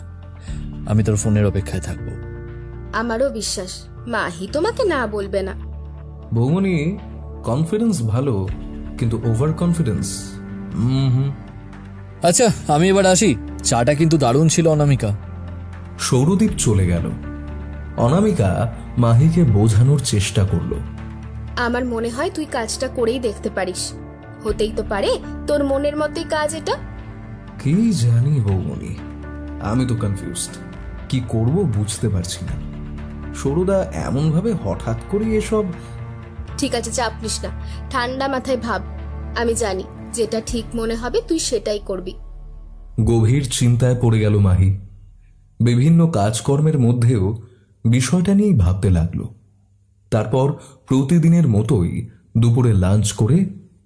আমি তোর ফোনের অপেক্ষায় থাকবো। আমারও বিশ্বাস মাহি তোমাকে না বলবে না। বৌমনি, কনফিডেন্স ভালো, কিন্তু ওভার কনফিডেন্স। আচ্ছা, আমি এবার আসি। চাটা কিন্তু দারুণ ছিল অনামিকা। সৌরদীপ চলে গেল। অনামিকা মাহিকে বোঝানোর চেষ্টা করলো, আমার মনে হয় তুই কাজটা করেই দেখতে পারিস। হতেই তো পারে তোর মনের মতোই কাজ এটা। কি জানি বৌমনি, আমি তো কনফিউজড, কি করব বুঝতে পারছি না। সৌরদা এমন ভাবে হঠাৎ করে এসব। ঠিক আছে, চাপ নিস না, ঠান্ডা মাথায় ভাব। আমি জানি যেটা ঠিক মনে হবে তুই সেটাই করবি। গভীর চিন্তায় পড়ে গেল মাহি। বিভিন্ন কাজকর্মের মধ্যেও বিষয়টা নিয়েই ভাবতে লাগলো। তারপর প্রতিদিনের মতোই দুপুরে লাঞ্চ করে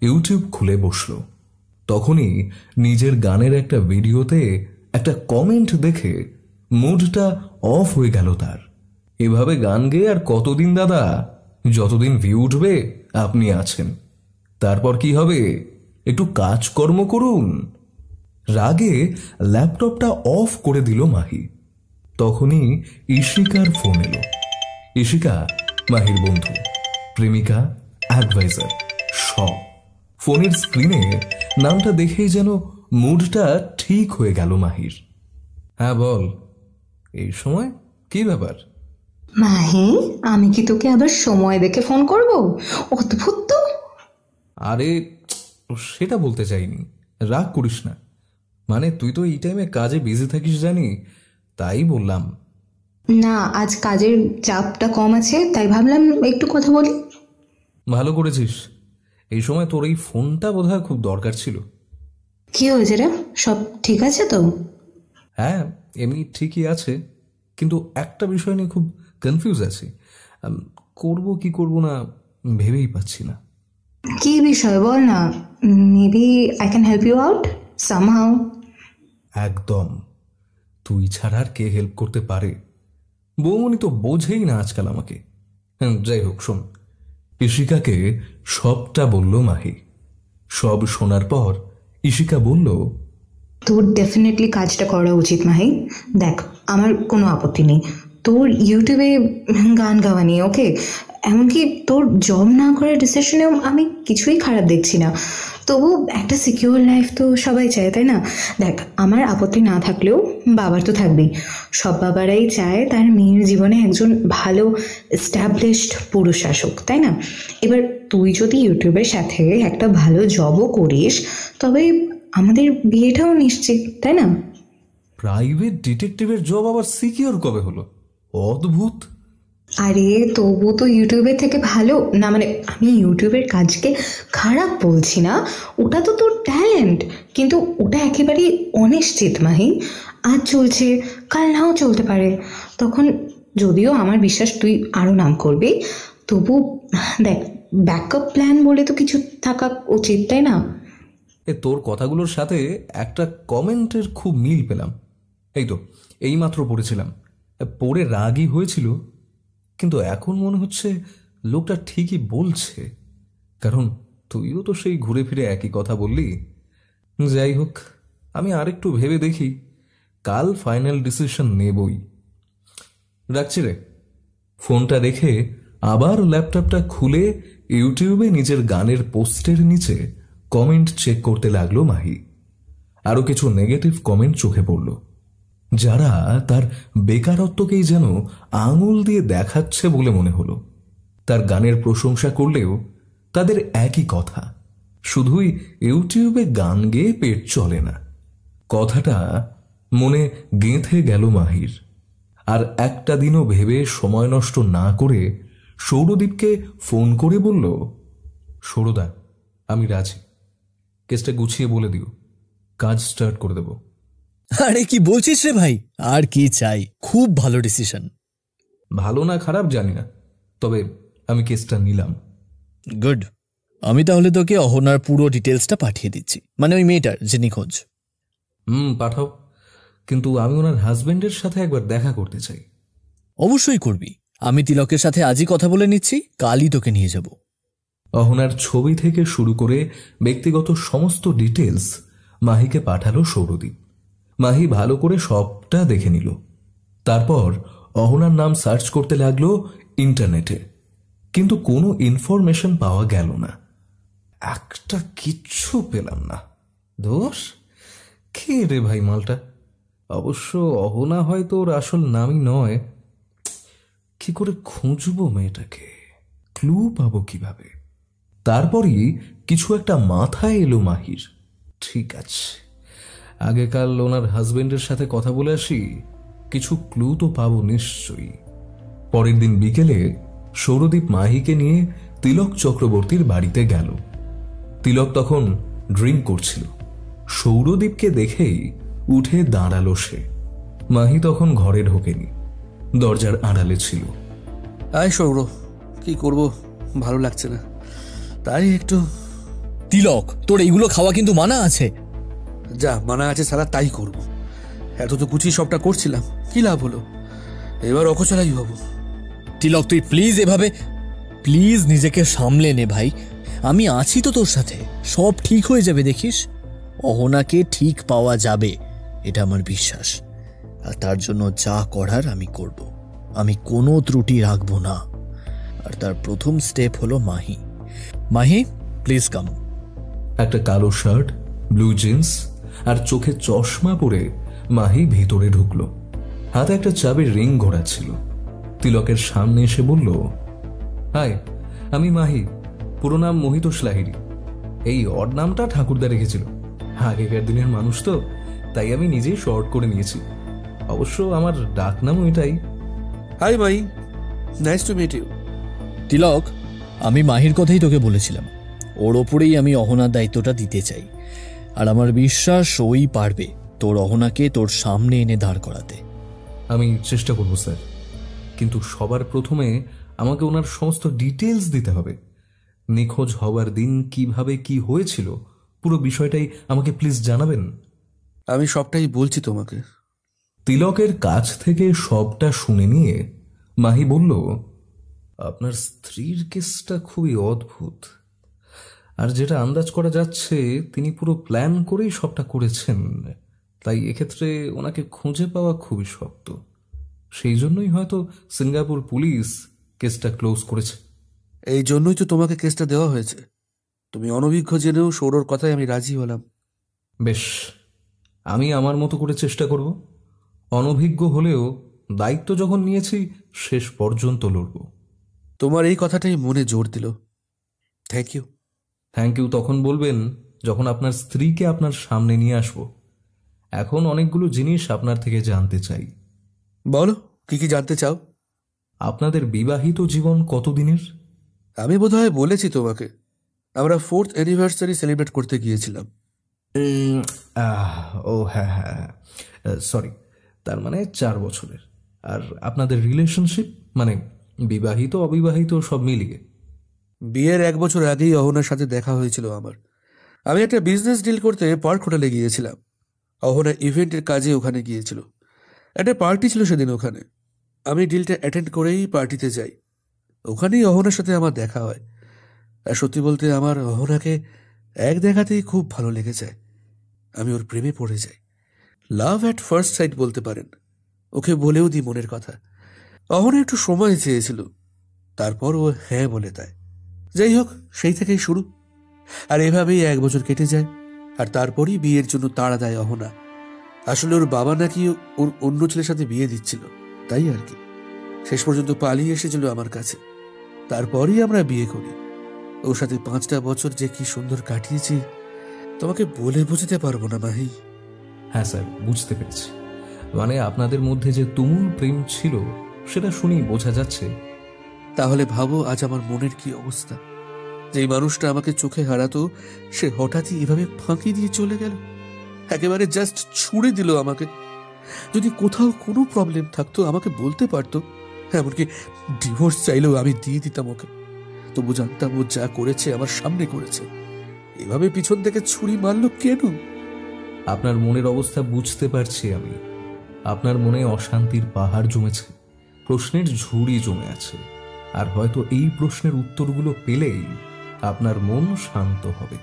ইউটিউব খুলে বসলো। তখনই নিজের গানের একটা ভিডিওতে একটা কমেন্ট দেখে মুডটা অফ হয়ে গেল তার। এভাবে গান গেয়ে আর কতদিন দাদা? যতদিন ভিউ উঠবে আপনি আছেন। তারপর কি হবে? একটু কাজকর্ম করুন। রাগে ল্যাপটপটা অফ করে দিল মাহি। তখনই ইশিকার ফোন এলো। ইশিকা মাহির বন্ধু, প্রেমিকা, অ্যাডভাইজার, সব। ফোনের স্ক্রিনে নামটা দেখেই যেন মুডটা ঠিক হয়ে গেল মাহির। হ্যাঁ বল, এই সময় কি ব্যাপার? মাহি, আমি কি তোকে আবার সময় দেখে ফোন করব? অদ্ভুত তো। আরে সেটা বলতে চাইনি, রাগ করিস না। মানে তুই তো এই টাইমে কাজে বিজি থাকিস জানি, তাই বললাম। না, আজ কাজের চাপটা কম আছে, তাই ভাবলাম একটু কথা বলি। ভালো করেছিস, এই সময় তোর এই ফোনটা বোধহয় খুব দরকার ছিল। কি হয়েছে রে, সব ঠিক আছে তো? হ্যাঁ, এমনি ঠিকই আছে, কিন্তু একটা বিষয় নিয়ে খুব কনফিউজ আছি। করব কি করব না ভেবেই পাচ্ছি না। কি বিষয় বল না, maybe I can help you out somehow. একদম, তুই ছাড়া আর কে হেল্প করতে পারে? বৌমনি তো বোঝেই না আজকাল আমাকে। যাই হোক শোন, ইশিকাকে সবটা বলল মাহি। সব শোনার পর ইশিকা বলল, তোর ডেফিনেটলি কাজটা করা উচিত মাহি। দেখ, আমার কোনো আপত্তি নেই তোর ইউটিউবে গান গাওয়া নিয়ে, ওকে? এমনকি তোর জব না করার ডিসিশনেও আমি কিছুই খারাপ দেখছি না। তবু একটা সিকিউর লাইফ তো সবাই চায়, তাই না? দেখ, আমার আপত্তি না থাকলেও বাবার তো থাকবেই। সব বাবারাই চায় তার মেয়ের জীবনে একজন ভালো এস্টাবলিশড পুরুষ আসুক, তাই না? এবার তুই যদি ইউটিউবের সাথে একটা ভালো জবও করিস, তবে আমাদের বিয়েটাও নিশ্চিত, তাই না? প্রাইভেট ডিটেকটিভের জব আবার সিকিউর কবে হলো? অদ্ভুত। আরে তবু তো ইউটিউবের থেকে ভালো না, মানে আমি ইউটিউবের কাজকে খারাপ বলছি না, ওটা তো তোর ট্যালেন্ট, কিন্তু ওটা একেবারেই অনিশ্চিত মাহি। আজ চলছে, কাল নাও চলতে পারে। তখন যদিও আমার বিশ্বাস তুই আরও নাম করবি, তবু দেখ, ব্যাকআপ প্ল্যান বলে তো কিছু থাকা উচিত, তাই না? তোর কথাগুলোর সাথে একটা কমেন্টের খুব মিল পেলাম। এই তো এইমাত্র পড়েছিলাম, পড়ে রাগই হয়েছিল, কিন্তু এখন মনে হচ্ছে লোকটা ঠিকই বলছে, কারণ তুইও তো সেই ঘুরে ফিরে একই কথা বললি। যাই হোক, আমি আরেকটু ভেবে দেখি, কাল ফাইনাল ডিসিশন নেবই। রাখছি রে। ফোনটা রেখে আবার ল্যাপটপটা খুলে ইউটিউবে নিজের গানের পোস্টের নিচে কমেন্ট চেক করতে লাগলো মাহি। আরো কিছু নেগেটিভ কমেন্ট চোখে পড়ল, যারা তার বেকারত্বকেই যেন আঙুল দিয়ে দেখাচ্ছে বলে মনে হলো। তার গানের প্রশংসা করলেও তাদের একই কথা, শুধুই ইউটিউবে গান গেয়ে পেট চলে না। কথাটা মনে গেঁথে গেল মাহির। আর একটা দিনও ভেবে সময় নষ্ট না করে সৌরদীপকে ফোন করে বলল, সৌরদা, আমি রাজি, কেসটা গুছিয়ে বলে দিও, কাজ স্টার্ট করে দেব। আরে কি বলছিস রে ভাই, আর কি চাই, খুব ভালো ডিসিশন। ভালো না খারাপ জানি না, তবে আমি কেসটা নিলাম। গুড, আমি তাহলে তোকে অহনার পুরো ডিটেলসটা পাঠিয়ে দিচ্ছি, মানে ওই মেয়েটার যে নিখোঁজ। পাঠাও, কিন্তু আমি ওনার হাজবেন্ডের সাথে একবার দেখা করতে চাই। অবশ্যই করবি, আমি তিলকের সাথে আজই কথা বলে নিচ্ছি, কালই তোকে নিয়ে যাব। অহনার ছবি থেকে শুরু করে ব্যক্তিগত সমস্ত ডিটেলস মাহিকে পাঠালো সৌরদীপ। মাহি ভালো করে সবটা দেখে নিল। তারপর অহনার নাম সার্চ করতে লাগলো ইন্টারনেটে, কিন্তু কোনো ইনফরমেশন পাওয়া গেল না। একটা কিচ্ছু পেলাম না। দোষ কে রে ভাই মালটা? অবশ্য অহনা হয়তো ওর আসল নামই নয়। কি করে খুঁজবো মেয়েটাকে, ক্লু পাবো কিভাবে? তারপরই কিছু একটা মাথায় এলো মাহির। ঠিক আছে, আগেকাল ওনার হাজবেন্ডের সাথে কথা বলে আসি, কিছু ক্লু তো পাবো নিশ্চয়ই। পরের দিন বিকেলে সৌরদীপ মাহিকে নিয়ে তিলক চক্রবর্তীর বাড়িতে গেল। তিলক তখন ড্রিঙ্ক করছিল। সৌরদীপকে দেখেই উঠে দাঁড়ালো সে। মাহি তখন ঘরে ঢোকেনি, দরজার আড়ালে ছিল। আয় সৌর, কি করব, ভালো লাগছে না, তাই একটু। তিলক, তোর এইগুলো খাওয়া কিন্তু মানা আছে। যা মানা আছে সারা তাই করব। এত তো গুছিয়ে সবটা করছিলাম, কি লাভ হলো? এবার অকচলাই হব। তিলক, তুই প্লিজ এভাবে, প্লিজ নিজেকে সামলে নে ভাই, আমি আছি তো তোর সাথে, সব ঠিক হয়ে যাবে দেখিস। অহনাকে ঠিক পাওয়া যাবে, এটা আমার বিশ্বাস, আর তার জন্য যা করার আমি করব। আমি কোনো ত্রুটি রাখবো না। আর তার প্রথম স্টেপ হলো মাহি। Mahi, please come. একটা কালো শার্ট, ব্লু জিন্স আর চোখে চশমা পরে মাহি ভিতরে ঢুকলো। হাতে একটা চাবির রিং ঘোরাচ্ছিল। তিলকের সামনে এসে বলল, হাই, আমি মাহি, পুরো নাম মোহিতোষ লাহিড়ী। এই অড নামটা ঠাকুরদা রেখেছিল, আগেকার দিনের মানুষ তো, তাই আমি নিজেই শর্ট করে নিয়েছি। অবশ্য আমার ডাক নামও এটাই। Hi Mahi, nice to meet you. Tilak, আমি মাহির কথাই তোকে বলেছিলাম, ওর ওপরেই আমি অহনার দায়িত্বটা দিতে চাই। আর আমার বিশ্বাস ওই পারবে তোর অহনাকে তোর সামনে এনে দাঁড় করাতে। আমি চেষ্টা করব স্যার, কিন্তু সবার প্রথমে আমাকে ওনার সমস্ত ডিটেলস দিতে হবে। নিখোঁজ হওয়ার দিন কিভাবে কি হয়েছিল, পুরো বিষয়টাই আমাকে প্লিজ জানাবেন। আমি সবটাই বলছি তোমাকে। তিলকের কাছ থেকে সবটা শুনে নিয়ে মাহি বলল, আপনার স্ত্রীর কেসটা খুবই অদ্ভুত। আর যেটা আন্দাজ করা যাচ্ছে, তিনি পুরো প্ল্যান করেই সবটা করেছেন। তাই এক্ষেত্রে ওনাকে খুঁজে পাওয়া খুবই শক্ত। সেই জন্যই হয়তো সিঙ্গাপুর পুলিশ কেসটা ক্লোজ করেছে। এই জন্যই তো তোমাকে কেসটা দেওয়া হয়েছে। তুমি অনভিজ্ঞ জেনেও সৌরর কথায় আমি রাজি হলাম। বেশ, আমি আমার মতো করে চেষ্টা করব। অনভিজ্ঞ হলেও দায়িত্ব যখন নিয়েছি, শেষ পর্যন্ত লড়ব। তোমার এই কথাটাই মনে জোর দিল। Thank you. থ্যাংক ইউ তখন বলবেন যখন আপনার স্ত্রীকে আপনার সামনে নিয়ে আসব। এখন অনেকগুলো জিনিস আপনার থেকে জানতে চাই। বলো, কি কি জানতে চাও? আপনাদের বিবাহিত জীবন কতদিনের? আমি বোধহয় বলেছি তোমাকে, আমরা 4th অ্যানিভার্সারি সেলিব্রেট করতে গিয়েছিলাম। ও হ্যাঁ হ্যাঁ, সরি, তার মানে 4 বছরের। আর আপনাদের রিলেশনশিপ, মানে বিবাহিত অবিবাহিত সব মিলিয়ে? বিয়ের 1 বছর আগেই অহনার সাথে দেখা হয়েছিল আমার। আমি একটা বিজনেস ডিল করতে পার্ক হোটেলে গিয়েছিলাম। অহনা ইভেন্টের কাজে ওখানে গিয়েছিল। একটা পার্টি ছিল সেদিন ওখানে। আমি ডিলটা অ্যাটেন্ড করেই পার্টিতে যাই। ওখানেই অহনার সাথে আমার দেখা হয়। আর সত্যি বলতে আমার অহনাকে এক দেখাতেই খুব ভালো লেগে যায়। আমি ওর প্রেমে পড়ে যাই। লাভ অ্যাট ফার্স্ট সাইট বলতে পারেন। ওকে বলেও দিই মনের কথা। অহনা একটু সময় চেয়েছিল, তারপর ও হ্যাঁ বলে দেয়। যাই হোক, সেই থেকেই শুরু। আর এভাবেই 1 বছর কেটে যায়। আর তারপরই বিয়ের জন্য তাড়া দেয় অহনা। আসলে ওর বাবা নাকি ওর অন্য ছেলের সাথে বিয়ে দিচ্ছিল, তাই আর কি। শেষ পর্যন্ত পালিয়ে এসেছিল আমার কাছে। তারপরই আমরা বিয়ে করি। ওর সাথে 5টা বছর যে কি সুন্দর কাটিয়েছি, তোমাকে বলে বোঝাতে পারবো না মাহি। হ্যাঁ স্যার, বুঝতে পেরেছি। মানে আপনাদের মধ্যে যে তুমুল প্রেম ছিল, সেটা শুনেই বোঝা যাচ্ছে। তাহলে ভাবো আজ আমার মনের কি অবস্থা। যেই মানুষটা আমাকে চোখে হারাতো, সে হঠাৎই এভাবে ফাঁকি দিয়ে চলে গেল। একেবারে জাস্ট ছুড়ে দিল আমাকে। যদি কোথাও কোনো প্রবলেম থাকতো আমাকে বলতে পারতো। এমনকি ডিভোর্স চাইলেও আমি দিয়ে দিতাম ওকে। তবু জানতাম ও যা করেছে আমার সামনে করেছে। এভাবে পিছন থেকে ছুরি মারলো কেন? আপনার মনের অবস্থা বুঝতে পারছি আমি। আপনার মনে অশান্তির পাহাড় জমেছে, প্রশ্নের ঝুড়ি জমে আছে। আর হয়তো এই প্রশ্নের উত্তরগুলো পেলেই আপনার মন শান্ত হবে।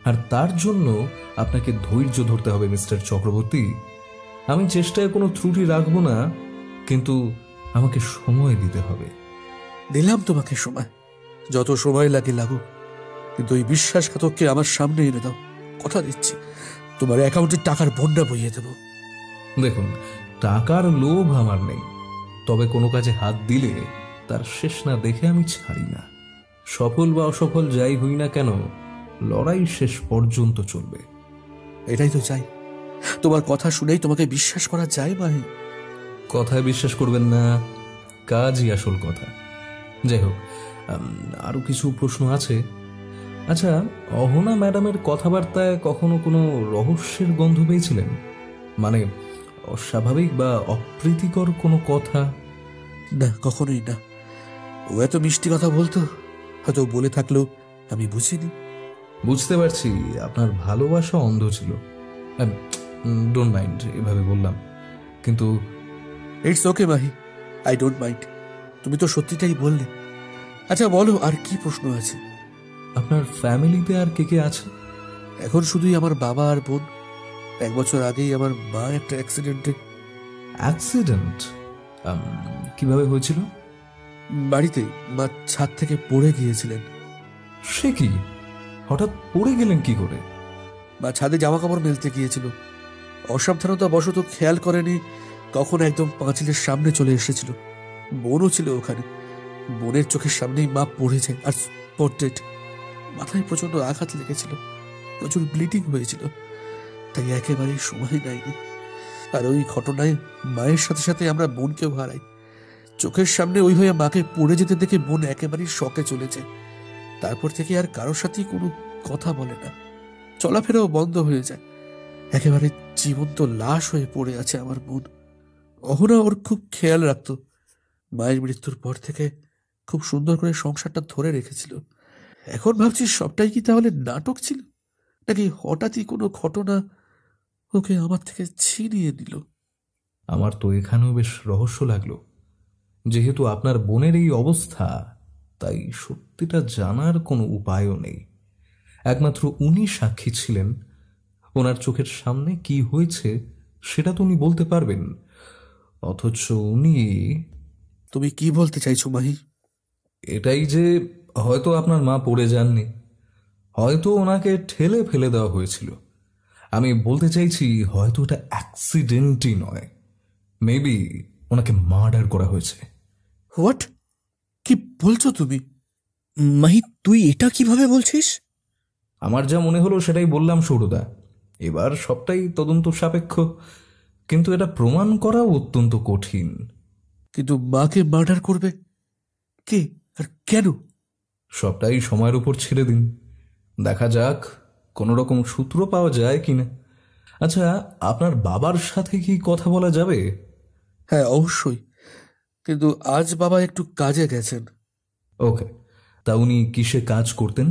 আর তার জন্য আপনাকে ধৈর্য ধরতে হবে মিস্টার চক্রবর্তী। আমি চেষ্টায় কোনো ত্রুটি রাখবো না, কিন্তু আমাকে সময় দিতে হবে। দিলাম তোমাকে সময়, যত সময় লাগে লাগুক। কিন্তু ওই বিশ্বাসঘাতককে আমার সামনে এনে দাও। কথা দিচ্ছি, তোমার অ্যাকাউন্টে টাকার বন্যা বইয়ে দেব। দেখুন, টাকার লোভ আমার নেই, তবে কোনো কাজে হাত দিলে তার শেষ না দেখে আমি ছাড়ি না। সফল বা অসফল যাই হই না কেন, লড়াই শেষ পর্যন্ত চলবে। এটাই তো চাই। তোমার কথা শুনেই তোমাকে বিশ্বাস করা যায় মাহি। কথায় বিশ্বাস করবেন না, কাজই আসল কথা। যাই হোক, আরো কিছু প্রশ্ন আছে। আচ্ছা, অহনা ম্যাডামের কথাবার্তায় কখনো কোনো রহস্যের গন্ধ পেয়েছিলেন? মানে অস্বাভাবিক বা অপ্রীতিকর কোনো কথা? না, কখনোই না। ও এত মিষ্টি কথা বলতো, হয়তো বলে থাকলেও আমি বুঝিনি। বুঝতে পারছি আপনার ভালোবাসা অন্ধ ছিল। ডোন্ট মাইন্ড এভাবে বললাম, কিন্তু it's okay Mahi, I don't mind. তুমি তো সত্যিটাই বললে। আচ্ছা বলো, আর কি প্রশ্ন আছে? আপনার ফ্যামিলিতে আর কে কে আছে? এখন শুধুই আমার বাবা আর বোন। 1 বছর আগেই আমার মা একটা অ্যাক্সিডেন্টে। অ্যাক্সিডেন্ট? কিভাবে হয়েছিল? বাড়িতে মা ছাদ থেকে পড়ে গিয়েছিলেন। সে কি, হঠাৎ পড়ে গেলেন কি করে? মা ছাদে জামা কাপড় মেলতে গিয়েছিল, অসাবধানতা বশত খেয়াল করেনি, কখন একদম পাঁচিলের সামনে চলে এসেছিল। বোনও ছিল ওখানে। বোনের চোখের সামনেই মা পড়ে যায় আর স্পটেড। মাথায় প্রচন্ড আঘাত লেগেছিল, প্রচুর ব্লিডিং হয়েছিল, তাই একেবারেই সময় নেয়নি। আর ওই ঘটনায় মায়ের সাথে সাথে আমরা বোনকেও হারাই। চোখের সামনে ওইভাবে মাকে পড়ে যেতে দেখে বোন একেবারেই শকে চলে যায়। তারপর থেকে আর কারোর সাথেই কোনো কথা বলে না, চলাফেরাও বন্ধ হয়ে যায়। একেবারে জীবন্ত লাশ হয়ে পড়ে আছে আমার বোন। অহনা ওর খুব খেয়াল রাখতো। মায়ের মৃত্যুর পর থেকে খুব সুন্দর করে সংসারটা ধরে রেখেছিল। এখন ভাবছি সবটাই কি তাহলে নাটক ছিল, নাকি হঠাৎই কোনো ঘটনা ওকে আমার থেকে ছিনিয়ে নিল? আমার তো এখানেও বেশ রহস্য লাগলো। যেহেতু আপনার বোনের এই অবস্থা, তাই সত্যিটা জানার কোনো উপায়ও নেই। একমাত্র উনি সাক্ষী ছিলেন। ওনার চোখের সামনে কি হয়েছে সেটা তো উনি বলতে পারবেন, অথচ উনি... তুমি কি বলতে চাইছো মাহি? এটাই যে হয়তো আপনার মা পড়ে যাননি, হয়তো ওনাকে ঠেলে ফেলে দেওয়া হয়েছিল। আমি বলতে চাইছি হয়তো এটা অ্যাক্সিডেন্টই নয়, মেবি ওনাকে মার্ডার করা হয়েছে। হোয়াট? কি বলছো তুমি? মাহি, তুই এটা কিভাবে বলছিস? আমার যা মনে হলো সেটাই বললাম সৌরদা। এবার সবটাই তদন্ত সাপেক্ষ, কিন্তু এটা প্রমাণ করা অত্যন্ত কঠিন। কিন্তু মাকে মার্ডার করবে কে আর কেন? সবটাই সময়ের উপর ছেড়ে দিন, দেখা যাক কোনো রকম সূত্র পাওয়া যায় কিনা। আচ্ছা, আপনার বাবার সাথে কি কথা বলা যাবে? হ্যাঁ, অবশ্যই, কিন্তু আজ বাবা একটু কাজে গেছেন। ওকে, তা উনি কিসে কাজ করতেন?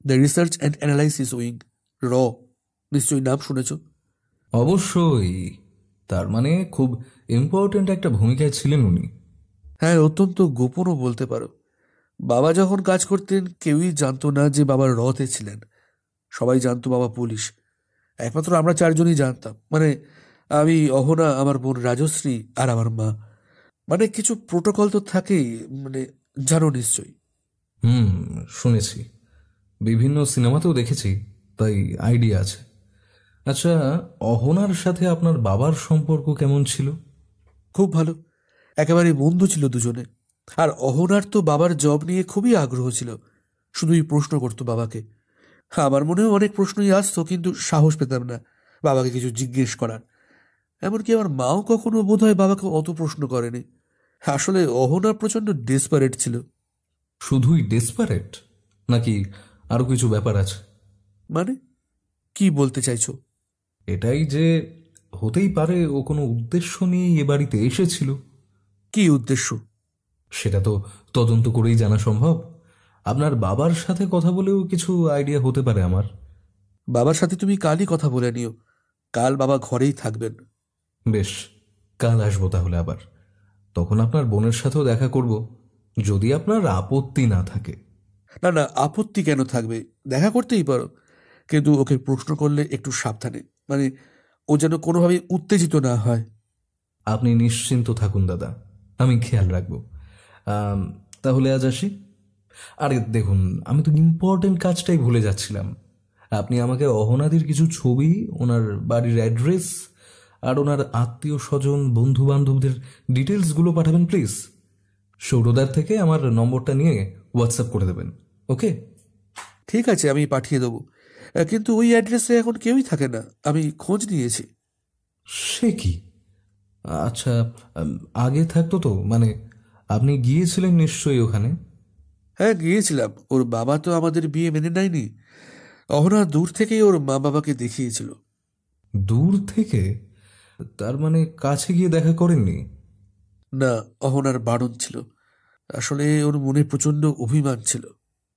The research and analysis wing, র। নিশ্চয়ই নাম শুনেছ? অবশ্যই, তার মানে খুব ইম্পর্ট্যান্ট একটা ভূমিকায় ছিলেন উনি। হ্যাঁ, অত্যন্ত গোপনও বলতে পারো। বাবা যখন কাজ করতেন কেউই জানতো না যে বাবা রতে ছিলেন। সবাই জানতো বাবা পুলিশ। একমাত্র আমরা চারজনই জানতাম, মানে আমি, অহনা, আমার বোন রাজশ্রী আর আমার মা। মানে কিছু প্রোটোকল তো থাকেই, মানে জানো নিশ্চয়ই। শুনেছি, বিভিন্ন সিনেমাতেও দেখেছি, তাই আইডিয়া আছে। আচ্ছা, অহনার সাথে আপনার বাবার সম্পর্ক কেমন ছিল? খুব ভালো, একেবারে বন্ধু ছিল দুজনে। আর অহনার তো বাবার জব নিয়ে খুবই আগ্রহ ছিল, শুধুই প্রশ্ন করতো বাবাকে। আমার মনেও অনেক প্রশ্নই আসতো, কিন্তু সাহস পেতাম না বাবাকে কিছু জিজ্ঞেস করার। এমনকি আমার মাও কখনো বোধহয় বাবাকে অত প্রশ্ন করেনি। আসলে অহনা প্রচন্ড ডেসপারেট ছিল। শুধুই ডেসপারেট, নাকি আরো কিছু ব্যাপার আছে? মানে কি বলতে চাইছো? এটাই যে হতেই পারে ও কোনো উদ্দেশ্য নিয়ে এ বাড়িতে এসেছিল। কি উদ্দেশ্য? সেটা তো তদন্ত করেই জানা সম্ভব। আপনার বাবার সাথে কথা বলেও কিছু আইডিয়া হতে পারে আমার। বাবার সাথে তুমি কালই কথা বলে নিও, কাল বাবা ঘরেই থাকবেন। বেশ, কাল আসবো তাহলে আবার। তখন আপনার বোনের সাথেও দেখা করব, যদি আপনার আপত্তি না থাকে। না না, আপত্তি কেন থাকবে? দেখা করতেই পারো, কিন্তু ওকে প্রশ্ন করলে একটু সাবধানে, মানে ও যেন কোনোভাবে উত্তেজিত না হয়। আপনি নিশ্চিন্ত থাকুন দাদা, আমি খেয়াল রাখব। তাহলে আজ আসি। আরে দেখুন, আমি তো ইম্পর্টেন্ট কাজটাই ভুলে যাচ্ছিলাম। আপনি আমাকে অহনাদির কিছু ছবি, ওনার বাড়ির অ্যাড্রেস আর ওনার আত্মীয় স্বজন বন্ধু বান্ধবদের ডিটেলসগুলো পাঠাবেন প্লিজ। সৌরদার থেকে আমার নম্বরটা নিয়ে হোয়াটসঅ্যাপ করে দেবেন, ওকে? ঠিক আছে, আমি পাঠিয়ে দেবো, কিন্তু ওই অ্যাড্রেসে এখন কেউই থাকে না, আমি খোঁজ নিয়েছি। সে কি? আচ্ছা, আগে থাকতো তো, মানে আপনি গিয়েছিলেন নিশ্চয়ই ওখানে? হ্যাঁ, গিয়েছিলাম। ওর বাবা তো আমাদের বিয়ে মেনে নেয়নি। অহনা দূর থেকেই ওর মা বাবাকে দেখিয়েছিল। দূর থেকে? তার মানে কাছে গিয়ে দেখা করেননি? না, অহনার বারণ ছিল। আসলে ওর মনে প্রচন্ড অভিমান ছিল,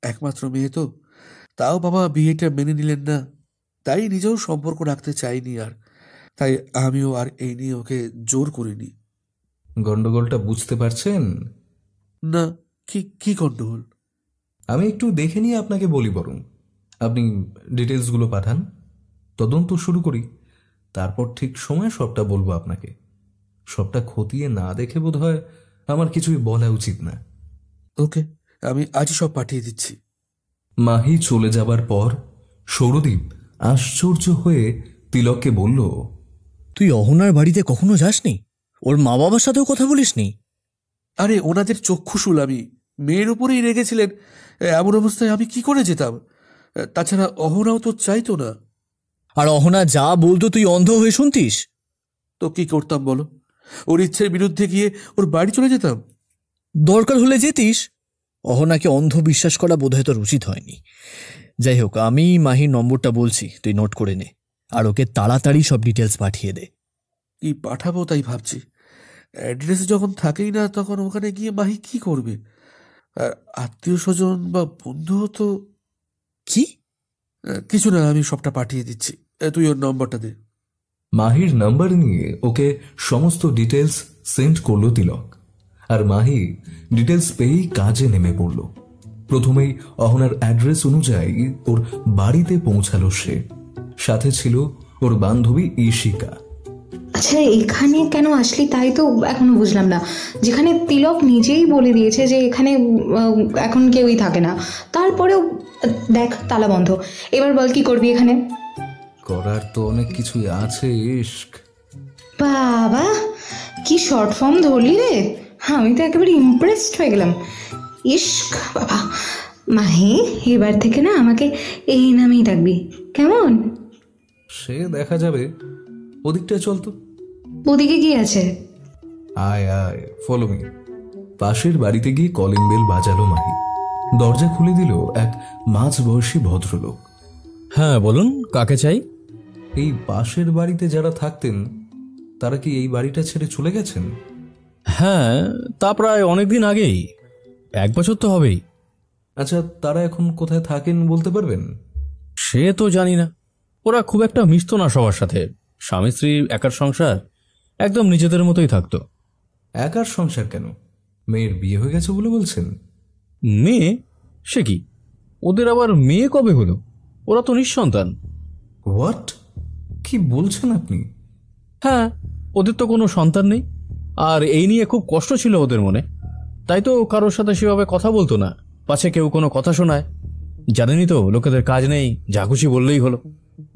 একমাত্র মেয়ে তো। তাও বাবা বিয়েটা মেনে নিলেন না, তাই নিজেও সম্পর্ক রাখতে চাইনি আর। তাই আমিও আর এই নিয়ে ওকে জোর করিনি। গন্ডগোলটা বুঝতে পারছেন? না, কি কি গন্ডগোল? আমি একটু দেখে নিয়ে আপনাকে বলি বরং। আপনি ডিটেলসগুলো পাঠান, তদন্ত শুরু করি, তারপর ঠিক সময় সবটা বলবো আপনাকে। সবটা খতিয়ে না দেখে বোধহয় আমার কিছুই বলা উচিত না। ওকে, আমি আজই সব পাঠিয়ে দিচ্ছি। মাহি চলে যাবার পর সৌরদীপ আশ্চর্য হয়ে তিলককে বলল, তুই অহনার বাড়িতে কখনো যাসনি? ওর মা বাবার সাথেও কথা বলিসনি? আরে ওনাদের চক্ষুশুল আমি, মেয়ের উপরেই রেগেছিলেন, এমন অবস্থায় আমি কি করে যেতাম? তাছাড়া অহনাও তো চাইতো না। আর অহনা যা বলতো তুই অন্ধ হয়ে শুনতিস? তো কি করতাম বলো? ওর ইচ্ছের বিরুদ্ধে গিয়ে ওর বাড়ি চলে যেতাম? দরকার হলে যেতিস। অহনাকে অন্ধ বিশ্বাস করা বোধহয় তোর উচিত হয়নি। যাই হোক, আমি মাহির নম্বরটা বলছি, তুই নোট করে নে, আর ওকে তাড়াতাড়ি সব ডিটেলস পাঠিয়ে দে। কি পাঠাবো তাই ভাবছি। অ্যাড্রেস যখন থাকেই না, তখন ওখানে গিয়ে মাহি কি করবে? আর আত্মীয় স্বজন বা বন্ধু তো কি? কিছু না, আমি সবটা পাঠিয়ে দিচ্ছি, তুই ওর নম্বরটা দে। মাহির নাম্বার নিয়ে ওকে সমস্ত ডিটেলস সেন্ড করলো তিলক। আর মাহি ডিটেলস পেয়েই কাজে নেমে পড়ল। প্রথমেই অহনার অ্যাড্রেস অনুযায়ী ওর বাড়িতে পৌঁছালো সে। সাথে ছিল ওর বান্ধবী ঈশিকা। আচ্ছা, এখানে কেন আসলি তাই তো এখনো বুঝলাম না, যেখানে তিলক নিজেই বলে দিয়েছে যে এখানে এখন কেউই থাকে না। তারপরেও দেখ তালা বন্ধ। এবার বল কি করবি এখানে? করার তো অনেক কিছুই আছে ইশক। বাবা, কি শর্ট ফর্ম ধরলি রে! আমি তো একেবারে ইমপ্রেসড হয়ে গেলাম। ইশক বাবা। মাহি, এবার থেকে না আমাকে এই নামেই ডাকবি, কেমন? সে দেখা যাবে। ওদিকটা চল তো। ওদিকে কি আছে? আয় আয়, ফলো মি। পাশের বাড়িতে গিয়ে কলিং বেল বাজালো মাহি। দরজা খুলে দিল এক মাঝবয়সী ভদ্রলোক। হ্যাঁ বলুন, কাকে চাই? এই পাশের বাড়িতে যারা থাকতেন তারা কি এই বাড়িটা ছেড়ে চলে গেছেন? হ্যাঁ, তা প্রায় অনেকদিন আগেই, 1 বছর তো হবেই। আচ্ছা, তারা এখন কোথায় থাকেন বলতে পারবেন? সে তো জানি না, ওরা খুব একটা মিশতো না সবার সাথে। স্বামী স্ত্রী একার সংসার, একদম নিজেদের মতোই থাকতো। একার সংসার কেন? মেয়ের বিয়ে হয়ে গেছে বলে বলছেন? মেয়ে? সে কি, ওদের আবার মেয়ে কবে হলো? ওরা তো নিঃসন্তান। হোয়াট? কি বলছেন আপনি? হ্যাঁ, ওদের তো কোনো সন্তান নেই, আর এই নিয়ে খুব কষ্ট ছিল ওদের মনে। তাই তো কারোর সাথে সেভাবে কথা বলতো না, পাছে কেউ কোনো কথা শোনায়। জানেনই তো, লোকেদের কাজ নেই, যা খুশি বললেই হলো।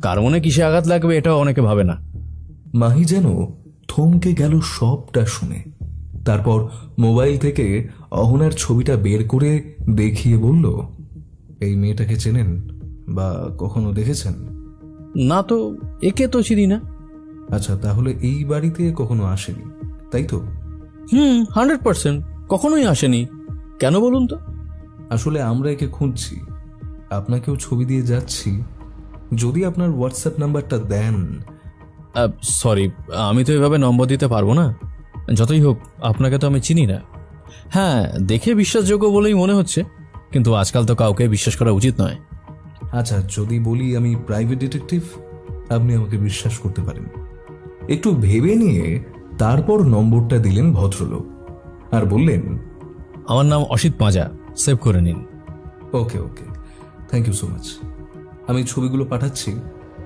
কার মনে কিসে আঘাত লাগবে এটাও অনেকে ভাবে না। মাহি যেন থমকে গেল সবটা শুনে। তারপর মোবাইল থেকে অহনার ছবিটা বের করে দেখিয়ে বলল, এই মেয়েটাকে চেনেন বা কখনো দেখেছেন? না তো, একে তো চিনি না। আচ্ছা, তাহলে এই বাড়িতে কখনো আসেনি, তাই তো? 100% কখনোই আসেনি। কেন বলুন তো? আসলে আমরা একে খুঁজছি, আপনাকেও ছবি দিয়ে যাচ্ছি। যদি আপনার হোয়াটসঅ্যাপ নাম্বারটা দেন। সরি, আমি তো এভাবে নম্বর দিতে পারবো না। যতই হোক, আপনাকে তো আমি চিনি না। হ্যাঁ, দেখে বিশ্বাসযোগ্য বলেই মনে হচ্ছে, কিন্তু আজকাল তো কাউকে বিশ্বাস করা উচিত নয়। আচ্ছা, যদি বলি আমি প্রাইভেট ডিটেকটিভ, আপনি আমাকে বিশ্বাস করতে পারেন। একটু ভেবে নিয়ে তারপর নম্বরটা দিলেন ভদ্রলোক আর বললেন, আমার নাম অসিত পাঁজা, সেভ করে নিন। ওকে ওকে, থ্যাংক ইউ সো মাচ। আমি ছবিগুলো পাঠাচ্ছি,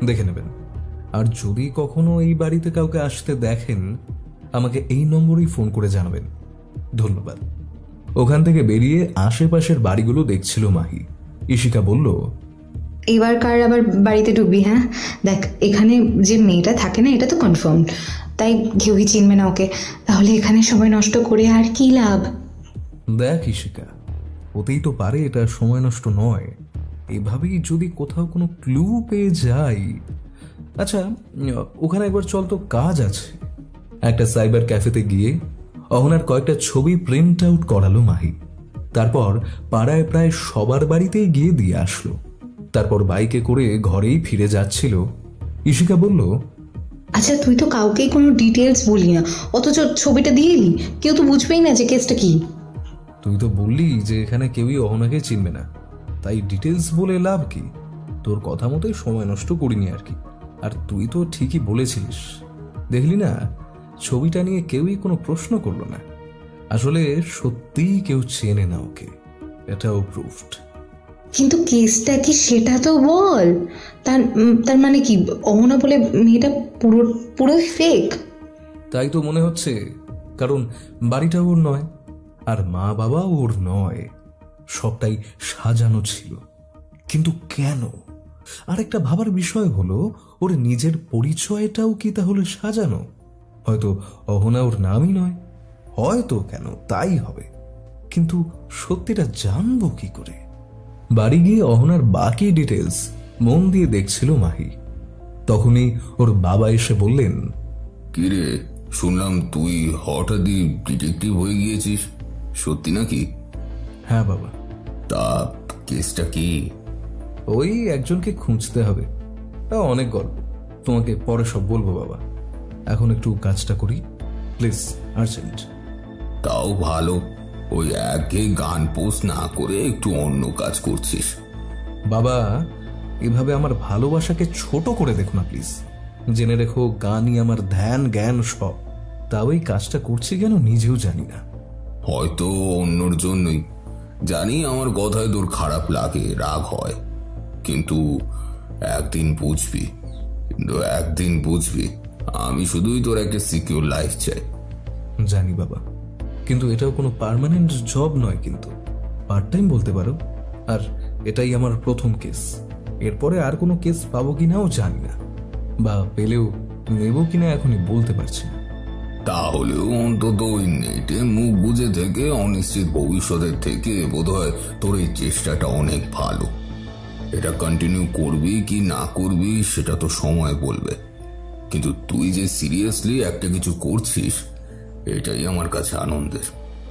দেখে নেবেন। আর যদি কখনো এই বাড়িতে কাউকে আসতে দেখেন, আমাকে এই নম্বরেই ফোন করে জানাবেন। ধন্যবাদ। ওখান থেকে বেরিয়ে আশেপাশের বাড়িগুলো দেখছিল মাহি। ঈশিকা বলল, এবার কার আবার বাড়িতে ঢুকবি? হ্যাঁ দেখ, এখানে যে মেয়েটা থাকে না, এটা তো কনফার্ম, তাই কেউই চিনবে না ওকে। তাহলে এখানে সময় নষ্ট করে আর কি লাভ? দেখ ঈশিকা, হতেই তো পারে এটা সময় নষ্ট নয়। এভাবেই যদি কোথাও কোনো ক্লু পেয়ে যাই। আচ্ছা, ওখানে একবার চল তো, কাজ আছে। একটা সাইবার ক্যাফেতে গিয়ে অহনার কয়েকটা ছবি প্রিন্ট আউট করালো মাহি। তারপর পাড়ায় প্রায় সবার বাড়িতেই গিয়ে দিয়ে আসলো। তারপর বাইকে করে ঘরেই ফিরে যাচ্ছিল। ঈশিকা বলল, আচ্ছা, তুই তো কাউকেই কোনো ডিটেলস বললি না, অথচ ছবিটা দিয়ে এলি। কেউ তো বুঝবেই না যে কেসটা কি। তুই তো বললি যে এখানে কেউই অহনাকে চিনবে না, তাই ডিটেলস বলে লাভ কি? তোর কথা মতোই সময় নষ্ট করিনি আর কি। আর তুই তো ঠিকই বলেছিলিস, দেখলি না, ছবিটা নিয়ে কেউই কোনো প্রশ্ন করলো না। আসলে সত্যিই কেউ চেনে না ওকে, এটাও প্রুফড। কিন্তু কেসটা কি সেটা তো বল। তার মানে কি, অহনা বলে মেয়েটা পুরো ফেক? তাই তো মনে হচ্ছে, কারণ বাড়িটা ওর নয়, আর মা বাবা ওর নয়, সবটাই সাজানো ছিল। কিন্তু কেন? আরেকটা ভাবার বিষয় হলো, ওর নিজের পরিচয়টাও কি তাহলে সাজানো? হয়তো অহনা ওর নামই নয়, হয়তো কেন তাই হবে, কিন্তু সত্যিটা জানবো কি করে? বাড়ি গিয়ে অহনার বাকি ডিটেলস মন দিয়ে দেখছিল মাহি। তখনই ওর বাবা এসে বললেন, কিরে, শুনলাম তুই হঠাৎই ডিটেকটিভ হয়ে গিয়েছিস, সত্যি নাকি? হ্যাঁ বাবা। তা কেসটা কি? ওই একজনকে খুঁজতে হবে, তা অনেক গল্প, তোমাকে পরে সব বলবো বাবা। এখন একটু কাজটা করি প্লিজ, আর্জেন্ট। তাও ভালো, ওই একঘেয়ে গান পোস্ট না করে একটু অন্য কাজ করছিস। বাবা, এভাবে আমার ভালোবাসাকে ছোট করে দেখো না প্লিজ। জেনে রেখো, গানই আমার ধ্যান জ্ঞান সব। তাও এই কাজটা করছি কেন নিজেও জানি না। হয়তো অন্যর জন্যই, জানি আমার কথায় তোর খারাপ লাগে, রাগ হয়, কিন্তু একদিন বুঝবি আমি শুধুই তোর একটা সিকিউর লাইফ চাই। জানি বাবা, কিন্তু এটাও কোনো পার্মানেন্ট জব নয়, কিন্তু পার্ট টাইম বলতে পারো। আর এটাই আমার প্রথম কেস, এরপরে আর কোনো কেস পাবো কিনাও জানি না, বা পেলেও নেব কিনা এখনই বলতে পারছি না। তাহলেও অন্তত ওই নেটে মুখ বুঝে থেকে অনিশ্চিত ভবিষ্যতের থেকে বোধহয় তোর এই চেষ্টাটা অনেক ভালো। এটা কন্টিনিউ করবি কি না করবি সেটা তো সময় বলবে, কিন্তু তুই যে সিরিয়াসলি একটা কিছু করছিস এটাই আমার কাছে আনন্দের।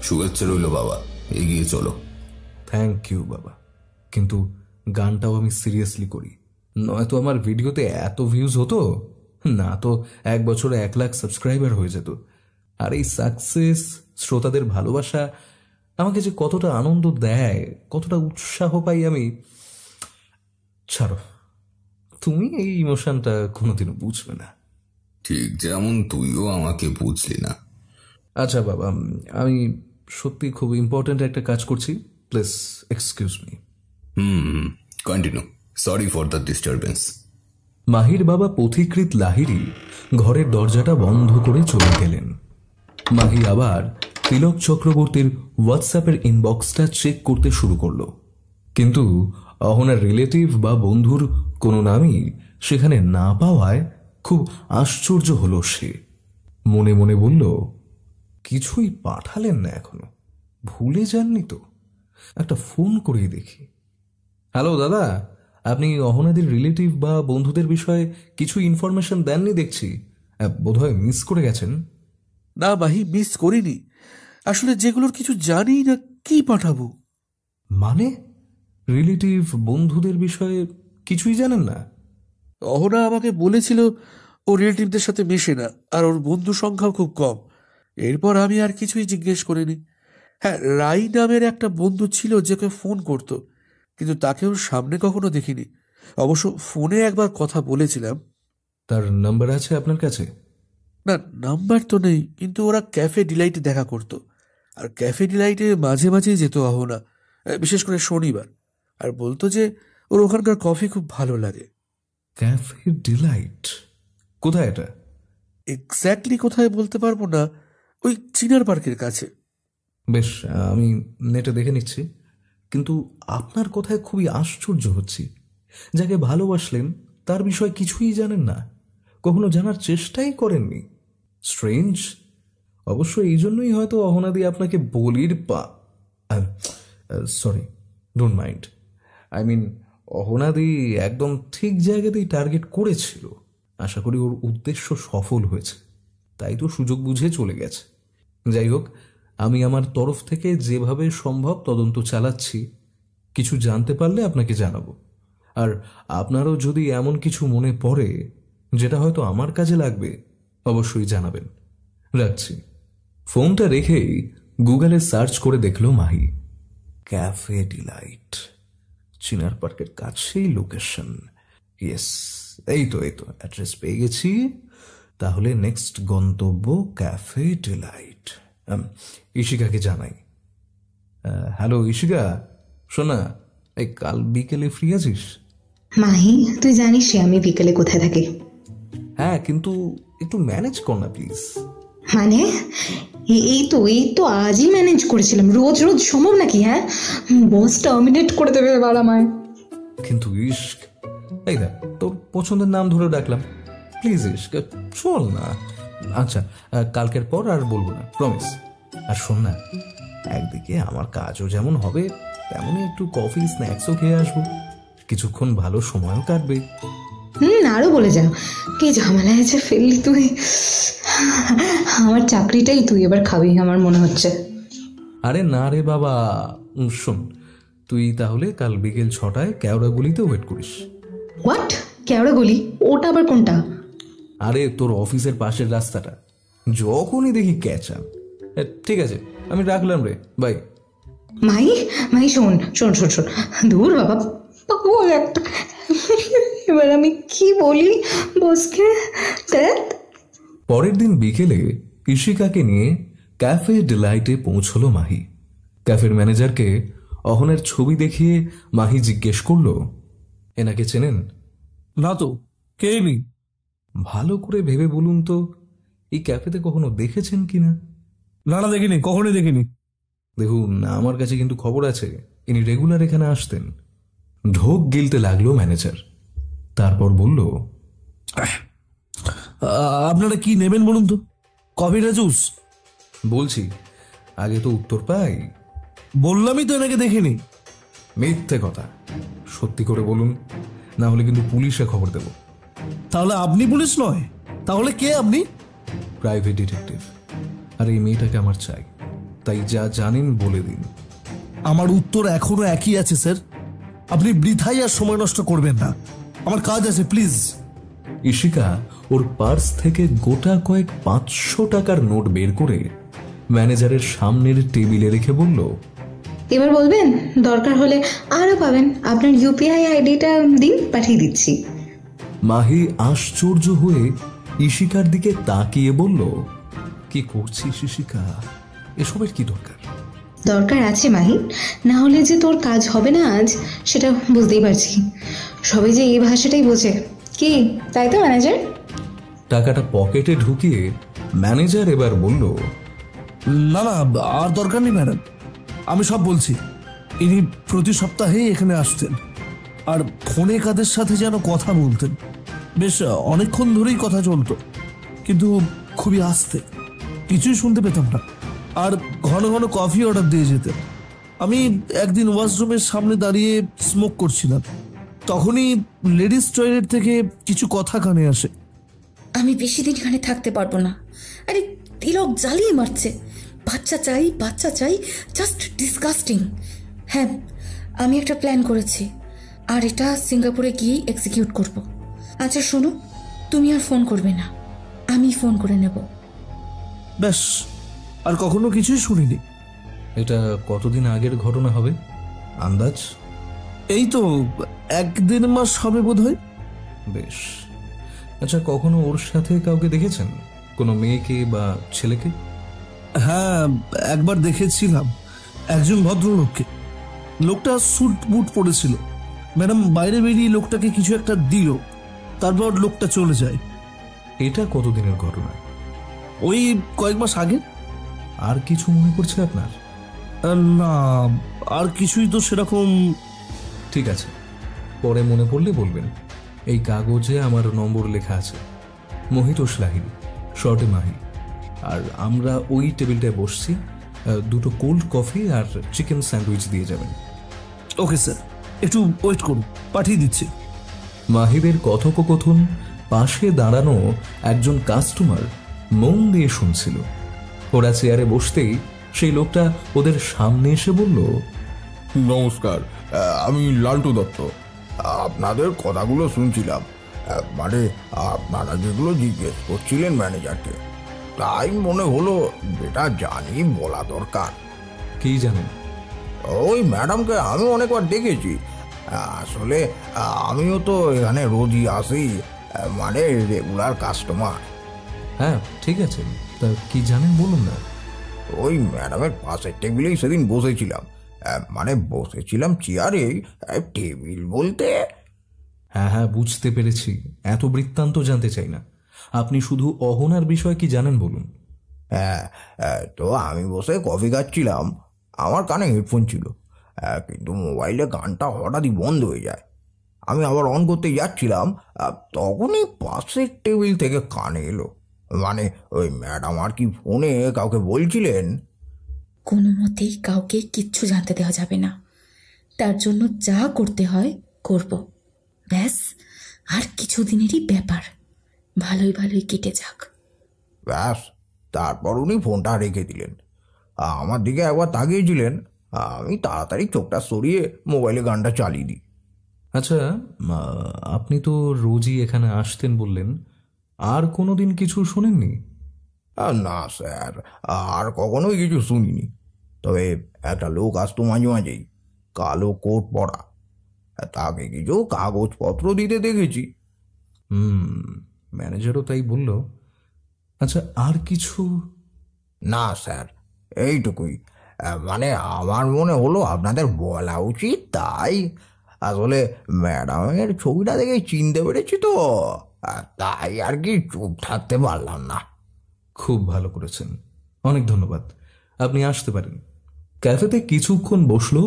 শুভেচ্ছা রইল বাবা, এগিয়ে চলো। থ্যাংক ইউ বাবা, কিন্তু গানটাও আমি সিরিয়াসলি করি, নয়তো আমার ভিডিওতে এত ভিউজ হতো না, তো 1 বছরে 1 লাখ সাবস্ক্রাইবার হয়ে যেত। আর এই সাকসেস, শ্রোতাদের ভালোবাসা আমাকে যে কতটা আনন্দ দেয়, কতটা উৎসাহ পাই আমি। ছাড়ো, তুমি এই ইমোশনটা কোনোদিনও বুঝবে না। ঠিক যেমন তুইও আমাকে বুঝলি না। আচ্ছা বাবা, আমি সত্যি খুব ইম্পর্ট্যান্ট একটা কাজ করছি, please excuse me. Continue, sorry for the disturbance. মাহির বাবা পথিকৃৎ লাহিড়ী ঘরের দরজাটা বন্ধ করে চলে গেলেন। মাহি আবার তিলক চক্রবর্তীর হোয়াটসঅ্যাপের ইনবক্সটা চেক করতে শুরু করলো, কিন্তু অহনার রিলেটিভ বা বন্ধুর কোনো নামই সেখানে না পাওয়ায় খুব আশ্চর্য হলো সে। মনে মনে বলল, কিছুই পাঠালেন না এখনো, ভুলে যাননি তো? একটা ফোন করে দেখি। হ্যালো দাদা, আপনি অহনাদের রিলেটিভ বা বন্ধুদের বিষয়ে কিছু ইনফরমেশন দেননি দেখছি, বোধহয় মিস করে গেছেন। না মাহি, মিস করিনি, আসলে যেগুলোর কিছু জানি না কি পাঠাবো। মানে রিলেটিভ বন্ধুদের বিষয়ে কিছুই জানেন না? অহনা আমাকে বলেছিল ও রিলেটিভদের সাথে মেশে না, আর ওর বন্ধু সংখ্যাও খুব কম। এরপর আমি আর কিছুই জিজ্ঞেস করিনি। হ্যাঁ, রাই নামের একটা বন্ধু ছিল যাকে ফোন করতো, কিন্তু তাকেও সামনে কখনো দেখিনি। অবশ্য ফোনে একবার কথা বলেছিলাম। তার নাম্বার আছে আপনার কাছে? না, নাম্বার তো নেই, কিন্তু ওরা ক্যাফে ডিলাইটে দেখা করতো, আর ক্যাফে ডিলাইটে মাঝে মাঝেই যেত অহনা, বিশেষ করে শনিবার, আর বলতো যে ওর ওখানকার কফি খুব ভালো লাগে। ক্যাফে ডিলাইট কোথায় এটা? এক্স্যাক্টলি কোথায় বলতে পারবো না, ওই চিনার পার্কের কাছে। বেশ, আমি নেটে দেখে নিচ্ছি, কিন্তু আপনার কথায় খুবই আশ্চর্য হচ্ছি। যাকে ভালোবাসলেন তার বিষয়ে কিছুই জানেন না, কখনো জানার চেষ্টাই করেননি। স্ট্রেঞ্জ। অবশ্য এই জন্যই হয়তো অহনাদি আপনাকে বলির sorry, don't mind, I mean অহনাদি একদম ঠিক জায়গাতেই টার্গেট করেছিল। আশা করি ওর উদ্দেশ্য সফল হয়েছে, তাই তো সুযোগ বুঝে চলে গেছে। যাই হোক, আমি আমার তরফ থেকে যেভাবে সম্ভব তদন্ত চালাচ্ছি, কিছু জানতে পারলে আপনাকে জানাবো। আর আপনারও যদি এমন কিছু মনে পড়ে যেটা হয়তো আমার কাজে লাগবে, অবশ্যই জানাবেন। রাখছি। ফোনটা রেখেই গুগলে সার্চ করে দেখল মাহি। ক্যাফে ডিলাইট, চিনার পার্কের কাছেই লোকেশন। ইয়েস, এই তো অ্যাড্রেস পেয়ে গেছি। তাহলে নেক্সট গন্তব্য ক্যাফে ডিলাইট। ইশিকাকে জানাই। হ্যালো ইশিকা, শোনা, এই কাল বিকেলে ফ্রি আছিস? মাহি, তুই জানিস আমি বিকেলে কোথায় থাকি। হ্যাঁ, কিন্তু একটু ম্যানেজ কর না প্লিজ। মানে এই তো আজই ম্যানেজ করেছিলাম, রোজ রোজ সম্ভব নাকি? হ্যাঁ, বস টার্মিনেট করে দেবে এবার আমায়। কিন্তু ইস্ক, এই দেখ তোর পছন্দের নাম ধরে ডাকলাম, প্লিজ ইস্ক চল না। আচ্ছা, কালকের পর আর বলবো না, প্রমিস। আর শোন না, একদিকে আমার কাজও যেমন হবে তেমনই একটু কফি স্ন্যাক্সও খেয়ে আসবো, কিছুক্ষণ ভালো সময়ও কাটবে। আরো বলে যা, কি ঝামেলায় যে ফেললি তুই। আমার চাকরিটাই তুই এবার খাবি আমার মনে হচ্ছে। আরে না রে বাবা, শোন, তুই তাহলে কাল বিকেল 6টায় কেওড়াগুলিতে ওয়েট করিস। হোয়াট? কেওড়াগুলি? ওটা আবার কোনটা? আরে তোর অফিসের পাশের রাস্তাটা, যখনই দেখি ক্যাচাল। ঠিক আছে, আমি রাখলাম রে, বাই। মাই মাই শোন শোন শোন শোন, দূর বাবা, পাগল একটা। এবার আমি কি বলি বসকে? পরের দিন বিকেলে ইশিকাকে নিয়ে ক্যাফে ডিলাইটে পৌঁছলো মাহি। ক্যাফের ম্যানেজারকে অহনের ছবি দেখিয়ে মাহি জিজ্ঞেস করলো, এনাকে চেনেন? না তো, কে নি? ভালো করে ভেবে বলুন তো, এই ক্যাফেতে কখনো দেখেছেন কিনা? না না, দেখিনি, কখনোই দেখিনি। দেখুন, আমার কাছে কিন্তু খবর আছে ইনি রেগুলার এখানে আসতেন। ঢোক গিলতে লাগলো ম্যানেজার, তারপর বলল, আপনারা কি নেবেন বলুন তো? কফি না জুস? বলছি, আগে তো উত্তর পাই। বললামই তো এনাকে দেখিনি। মিথ্যে কথা, সত্যি করে বলুন, না হলে কিন্তু পুলিশে খবর দেব। তাহলে আপনি পুলিশ নয়, তাহলে কে আপনি? Private detective. আর এই মেয়েটাকে আমার চাই, তাই যা জানেন বলে দিন। আমার উত্তর এখনো একই আছে স্যার, আপনি বৃথাই আর সময় নষ্ট করবেন না, আমার কাজ আছে, প্লিজ। ইশিকা ওর পার্স থেকে গোটা কয়েক 500 টাকার নোট বের করে ম্যানেজারের সামনের টেবিলে রেখে বলল, এবার বলবেন, দরকার হলে আরো পাবেন, আপনার ইউপিআই আইডিটা দিন, পাঠিয়ে দিচ্ছি। মাহি আশ্চর্য হয়ে ইশিকার দিকে তাকিয়ে বলল, কি করছিস ইশিকা? এসবের কি দরকার? দরকার আছে মাহি, না হলে যে তোর কাজ হবে না আজ, সেটা বুঝতেই পারছি। সবাই যে এই ভাষাটাই বোঝে, কি তাই তো ম্যানেজার? টাকাটা পকেটে ঢুকিয়ে ম্যানেজার এবার বলল, না না, আর দরকার নেই ম্যাডাম, আমি সব বলছি। ইনি প্রতি সপ্তাহেই এখানে আসতেন, আর ফোনে কাদের সাথে যেন কথা বলতেন, বেশ অনেকক্ষণ ধরেই কথা চলতো, কিন্তু খুবই আস্তে, কিছুই শুনতে পেতাম না। আর ঘন ঘন কফি অর্ডার দিয়ে যেতেন। আমি একদিন ওয়াশরুমের সামনে দাঁড়িয়ে স্মোক করছিলাম, তখনই লেডিস টয়লেট থেকে কিছু কথা কানে আসে। আমি বেশি দিন এখানে থাকতে পারবো না। আরে তিলক জ্বালিয়ে মারছে, বাচ্চা চাই বাচ্চা চাই, জাস্ট ডিসগাস্টিং। হ্যাঁ, আমি একটা প্ল্যান করেছি, আর এটা সিঙ্গাপুরে গিয়েই এক্সিকিউট করব। আচ্ছা শোনো, তুমি আর ফোন করবে না, আমি ফোন করে নেব। ব্যাস, আর কখনো কিছুই শুনিনি। এটা কতদিন আগের ঘটনা হবে আন্দাজ? এই তো 1-1.5 মাস হবে বোধ হয়। বেশ, আচ্ছা কখনো ওর সাথে কাউকে দেখেছেন, কোনো মেয়েকে বা ছেলেকে? হ্যাঁ, একবার দেখেছিলাম একজন ভদ্রলোককে। লোকটা স্যুট বুট পরেছিল। ম্যাডাম বাইরে বেরিয়ে লোকটাকে কিছু একটা দিল, তারপর লোকটা চলে যায়। এটা কতদিনের ঘটনা? ওই কয়েক মাস আগে। আর কিছু মনে পড়ছে আপনার? না, আর কিছুই তো সেরকম। ঠিক আছে, পরে মনে পড়লে বলবেন। এই কাগজে আমার নম্বর লেখা আছে, মোহিতোষ লাহিড়ী, শর্টে মাহি। আর আমরা ওই টেবিলটায় বসছি, 2 কোল্ড কফি আর চিকেন স্যান্ডউইচ দিয়ে যাবেন। ওকে স্যার, একটু ওয়েট করুন, পাঠিয়ে দিচ্ছি। মাহিদের কথোপকথন পাশে দাঁড়ানো একজন কাস্টমার মন দিয়ে শুনছিল। ওরা চেয়ারে বসতেই সেই লোকটা ওদের সামনে এসে বলল, নমস্কার, আমি লালটু দত্ত। আপনাদের কথাগুলো শুনছিলাম, মানে আপনারা যেগুলো জিজ্ঞেস করছিলেন ম্যানেজারকে, তাই মনে হলো যেটা জানি বলা দরকার। কি জানেন? ওই ম্যাডামকে আমি অনেকবার দেখেছি। আসলে আমিও তো এখানে রোজই আসি, মানে রেগুলার কাস্টমার। হ্যাঁ ঠিক আছে, তা কি জানেন বলুন না। ওই ম্যাডামের পাশের টেবিলেই সেদিন বসেছিলাম, মানে বসেছিলাম চেয়ারে, টেবিল বলতে। হ্যাঁ হ্যাঁ, বুঝতে পেরেছি, এত বৃত্তান্ত জানতে চাই না। আপনি শুধু অহনার বিষয় কি জানেন বলুন। হ্যাঁ, তো আমি বসে কফি খাচ্ছিলাম, আমার কানে হেডফোন ছিল, কিন্তু মোবাইলে গানটা হঠাৎই বন্ধ হয়ে যায়। আমি আবার অন করতে যাচ্ছিলাম, তখনই পাশের টেবিল থেকে কানে এলো। মানে ওই ম্যাডাম আর কি ফোনে কাউকে বলছিলেন। কোনো মতেই কাউকে কিচ্ছু জানতে দেওয়া যাবে না, তার জন্য যা করতে হয় করব। ব্যাস, আর কিছুদিনেরই ব্যাপার, ভালোই ভালোই কেটে যাক। ব্যাস, তারপর উনি ফোনটা রেখে দিলেন। আমার দিকে একবার তাকিয়েছিলেন, আমি তাড়াতাড়ি চোখটা সরিয়ে মোবাইলে গানটা চালিয়ে দিই। আচ্ছা, আপনি তো রোজই এখানে আসতেন বললেন, আর কোনোদিন কিছু শোনেননি? না স্যার, আর কখনোই কিছু শুনিনি। তবে একটা লোক আসতো মাঝে মাঝেই, কালো কোট পরা, তাকে কিছু কাগজপত্র দিতে দেখেছি। ম্যানেজারও তাই বলল। আচ্ছা, আর কিছু? না স্যার, এইটুকুই। মানে আমার মনে হলো আপনাদের বলা উচিত, তাই। আসলে ম্যাডামের ছবিটা দেখে চিনতে পেরেছি তো, তাই আর কি চুপ থাকতে পারলাম না। খুব ভালো করেছেন, অনেক ধন্যবাদ। আপনি আসতে পারেন। ক্যাফেতে কিছুক্ষণ বসলো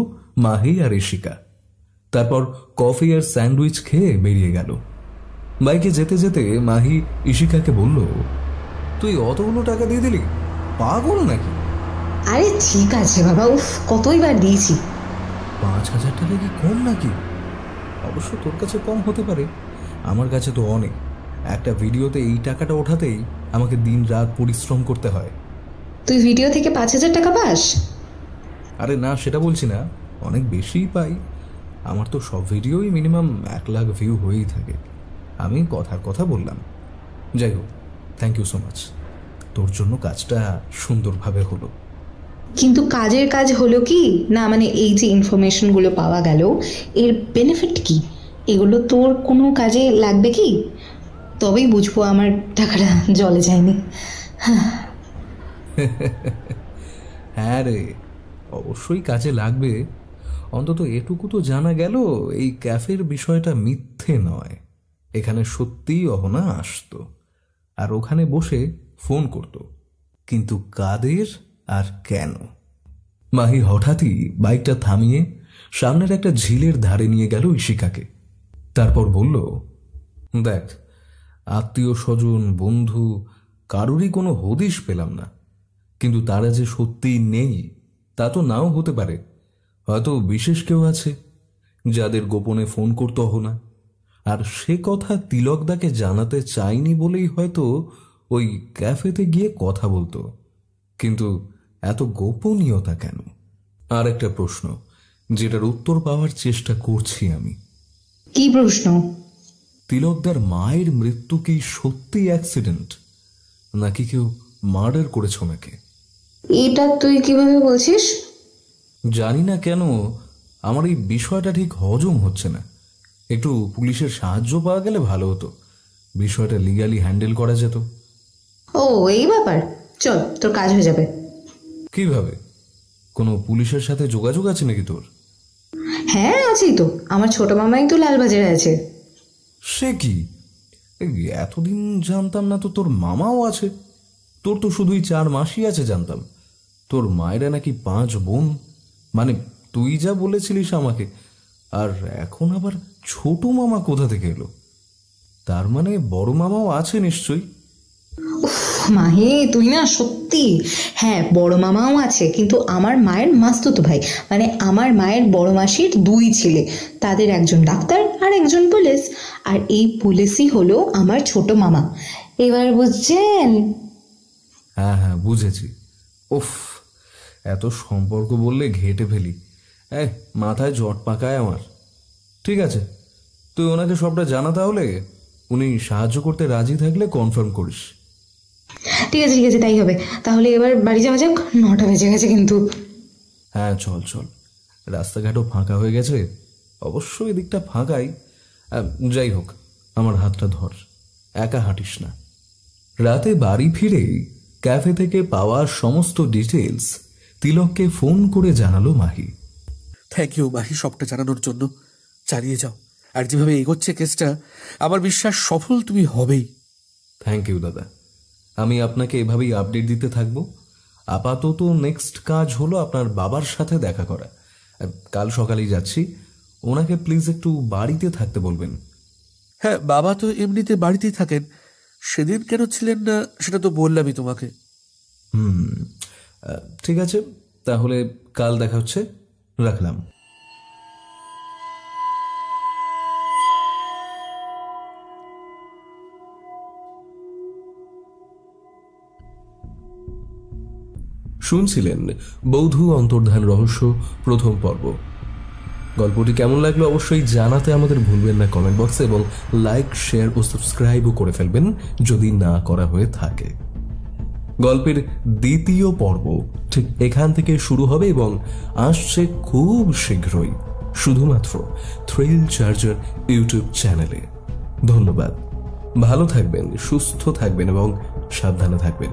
মাহি আর ইশিকা, তারপর কফি আর স্যান্ডউইচ খেয়ে বেরিয়ে গেল। বাইকে যেতে যেতে মাহি ইশিকাকে বলল, তুই অতগুলো টাকা দিয়ে দিলি? পাগল নাকি? আরে ঠিক আছে বাবা, উফ, কতইবার দিয়েছি। 5,000 টাকা কি কম নাকি? অবশ্য তোর কাছে কম হতে পারে, আমার কাছে তো অনেক। একটা ভিডিওতে এই টাকাটা ওঠাতেই আমাকে দিন রাত পরিশ্রম করতে হয়। তুই ভিডিও থেকে 5,000 টাকা পাস? আরে না, সেটা বলছি না, অনেক বেশিই পাই। আমার তো সব ভিডিওই মিনিমাম 1 লাখ ভিউ হয়েই থাকে। আমি কথার কথা বললাম। যাই হোক, থ্যাংক ইউ সো মাচ। তোর জন্য কাজটা সুন্দরভাবে হলো। কিন্তু কাজের কাজ হলো কি না, মানে এই যে ইনফরমেশনগুলো পাওয়া গেল, এর বেনিফিট কি? এগুলো তোর কোনো কাজে লাগবে কি? তবেই বুঝবো আমার টাকাটা জলে যায়নি। হ্যাঁ রে, অবশ্যই কাজে লাগবে। অন্তত এটুকু তো জানা গেল, এই ক্যাফের বিষয়টা মিথ্যে নয়। এখানে সত্যিই অহনা আসতো আর ওখানে বসে ফোন করত, কিন্তু কাদের আর কেন? মাহি হঠাৎই বাইকটা থামিয়ে সামনের একটা ঝিলের ধারে নিয়ে গেল ইশিকাকে। তারপর বলল, দেখ, আত্মীয় স্বজন বন্ধু কারোরই কোনো হদিশ পেলাম না, কিন্তু তারা যে সত্যিই নেই তা তো নাও হতে পারে। হয়তো বিশেষ কেউ আছে যাদের গোপনে ফোন করতে অহনা, আর সে কথা তিলকদাকে জানাতে চাইনি বলেই হয়তো ওই ক্যাফেতে গিয়ে কথা বলতো। কিন্তু এত গোপনীয়তা কেন? আর একটা প্রশ্ন, যেটার উত্তর পাওয়ার চেষ্টা করছি আমি। কি প্রশ্ন? তিলকদার মায়ের মৃত্যু কি সত্যি অ্যাক্সিডেন্ট, নাকি কেউ মার্ডার করেছে ওনাকে? এটা তুই কিভাবে বলছিস? জানি না কেন আমার এই বিষয়টা ঠিক হজম হচ্ছে না। একটু পুলিশের সাহায্য পাওয়া গেলে ভালো হতো, বিষয়টা লিগালি হ্যান্ডেল করা যেত। ও, এই ব্যাপার? চল, তোর কাজ হয়ে যাবে। কিভাবে? কোনো পুলিশের সাথে যোগাযোগ আছে নাকি তোর? হ্যাঁ, আছেই তো। আমার ছোট মামাই তো লালবাজারে আছে। সে কি? এতদিন জানতাম না তো তোর মামাও আছে। তোর তো শুধুই 4 মাসই আছে জানতাম। তোর মায়েরা নাকি 5 বোন, মানে তুই যা বলেছিলিস আমাকে। আর এখন আবার ছোট মামা কোথা থেকে এলো? তার মানে বড় মামাও আছে নিশ্চয়ই। মাহে, তুই না সত্যি। হ্যাঁ, বড় মামাও আছে, কিন্তু আমার মায়ের মাস্তুতো ভাই, মানে আমার মায়ের বড় মাসির 2 ছেলে, তাদের একজন ডাক্তার আর একজন পুলিশ, আর এই পুলিশই হলো আমার ছোট মামা। এবার বুঝছেন? হ্যাঁ হ্যাঁ, বুঝেছি। উফ, এত সম্পর্ক বললে ঘেটে ফেলি। মাথায় জট পাকায় আমার। ঠিক আছে, তুই ওনাকে সবটা জানা, তাহলে উনি সাহায্য করতে রাজি থাকলে কনফার্ম করিস। ঠিক আছে ঠিক আছে, তাই হবে। তাহলে এবার বাড়ি যাওয়া যাক, 9টা বেজে গেছে কিন্তু। হ্যাঁ চল চল, রাস্তাঘাটও ফাঁকা হয়ে গেছে। অবশ্য এদিকটা ফাঁকাই। যাই হোক, আমার হাতটা ধর, একা হাঁটিস না। রাতে বাড়ি ফিরেই ক্যাফে থেকে পাওয়া সমস্ত ডিটেলস তিলককে ফোন করে জানালো মাহি। থ্যাংক ইউ মাহি, সবটা জানানোর জন্য। চালিয়ে যাও, আর যেভাবে এগোচ্ছে কেসটা, আমার বিশ্বাস সফল তুমি হবেই। থ্যাংক ইউ দাদা, আমি আপনাকে এভাবেই আপডেট দিতে থাকবো। আপাতত নেক্সট কাজ হলো আপনার বাবার সাথে দেখা করা। কাল সকালেই যাচ্ছি, ওনাকে প্লিজ একটু বাড়িতে থাকতে বলবেন। হ্যাঁ, বাবা তো এমনিতে বাড়িতেই থাকেন, সেদিন কেন ছিলেন না সেটা তো বললামই তোমাকে। ঠিক আছে, তাহলে কাল দেখা হচ্ছে, রাখলাম। শুনছিলেন বৌধু অন্তর্ধান রহস্য প্রথম পর্ব। গল্পটি কেমন লাগলো অবশ্যই জানাতে আমাদের ভুলবেন না কমেন্ট বক্সে, এবং লাইক, শেয়ার ও সাবস্ক্রাইবও করে ফেলবেন যদি না করা হয়ে থাকে। গল্পের দ্বিতীয় পর্ব ঠিক এখান থেকে শুরু হবে এবং আসছে খুব শীঘ্রই শুধুমাত্র থ্রিল চার্জার ইউটিউব চ্যানেলে। ধন্যবাদ, ভালো থাকবেন, সুস্থ থাকবেন এবং সাবধানে থাকবেন।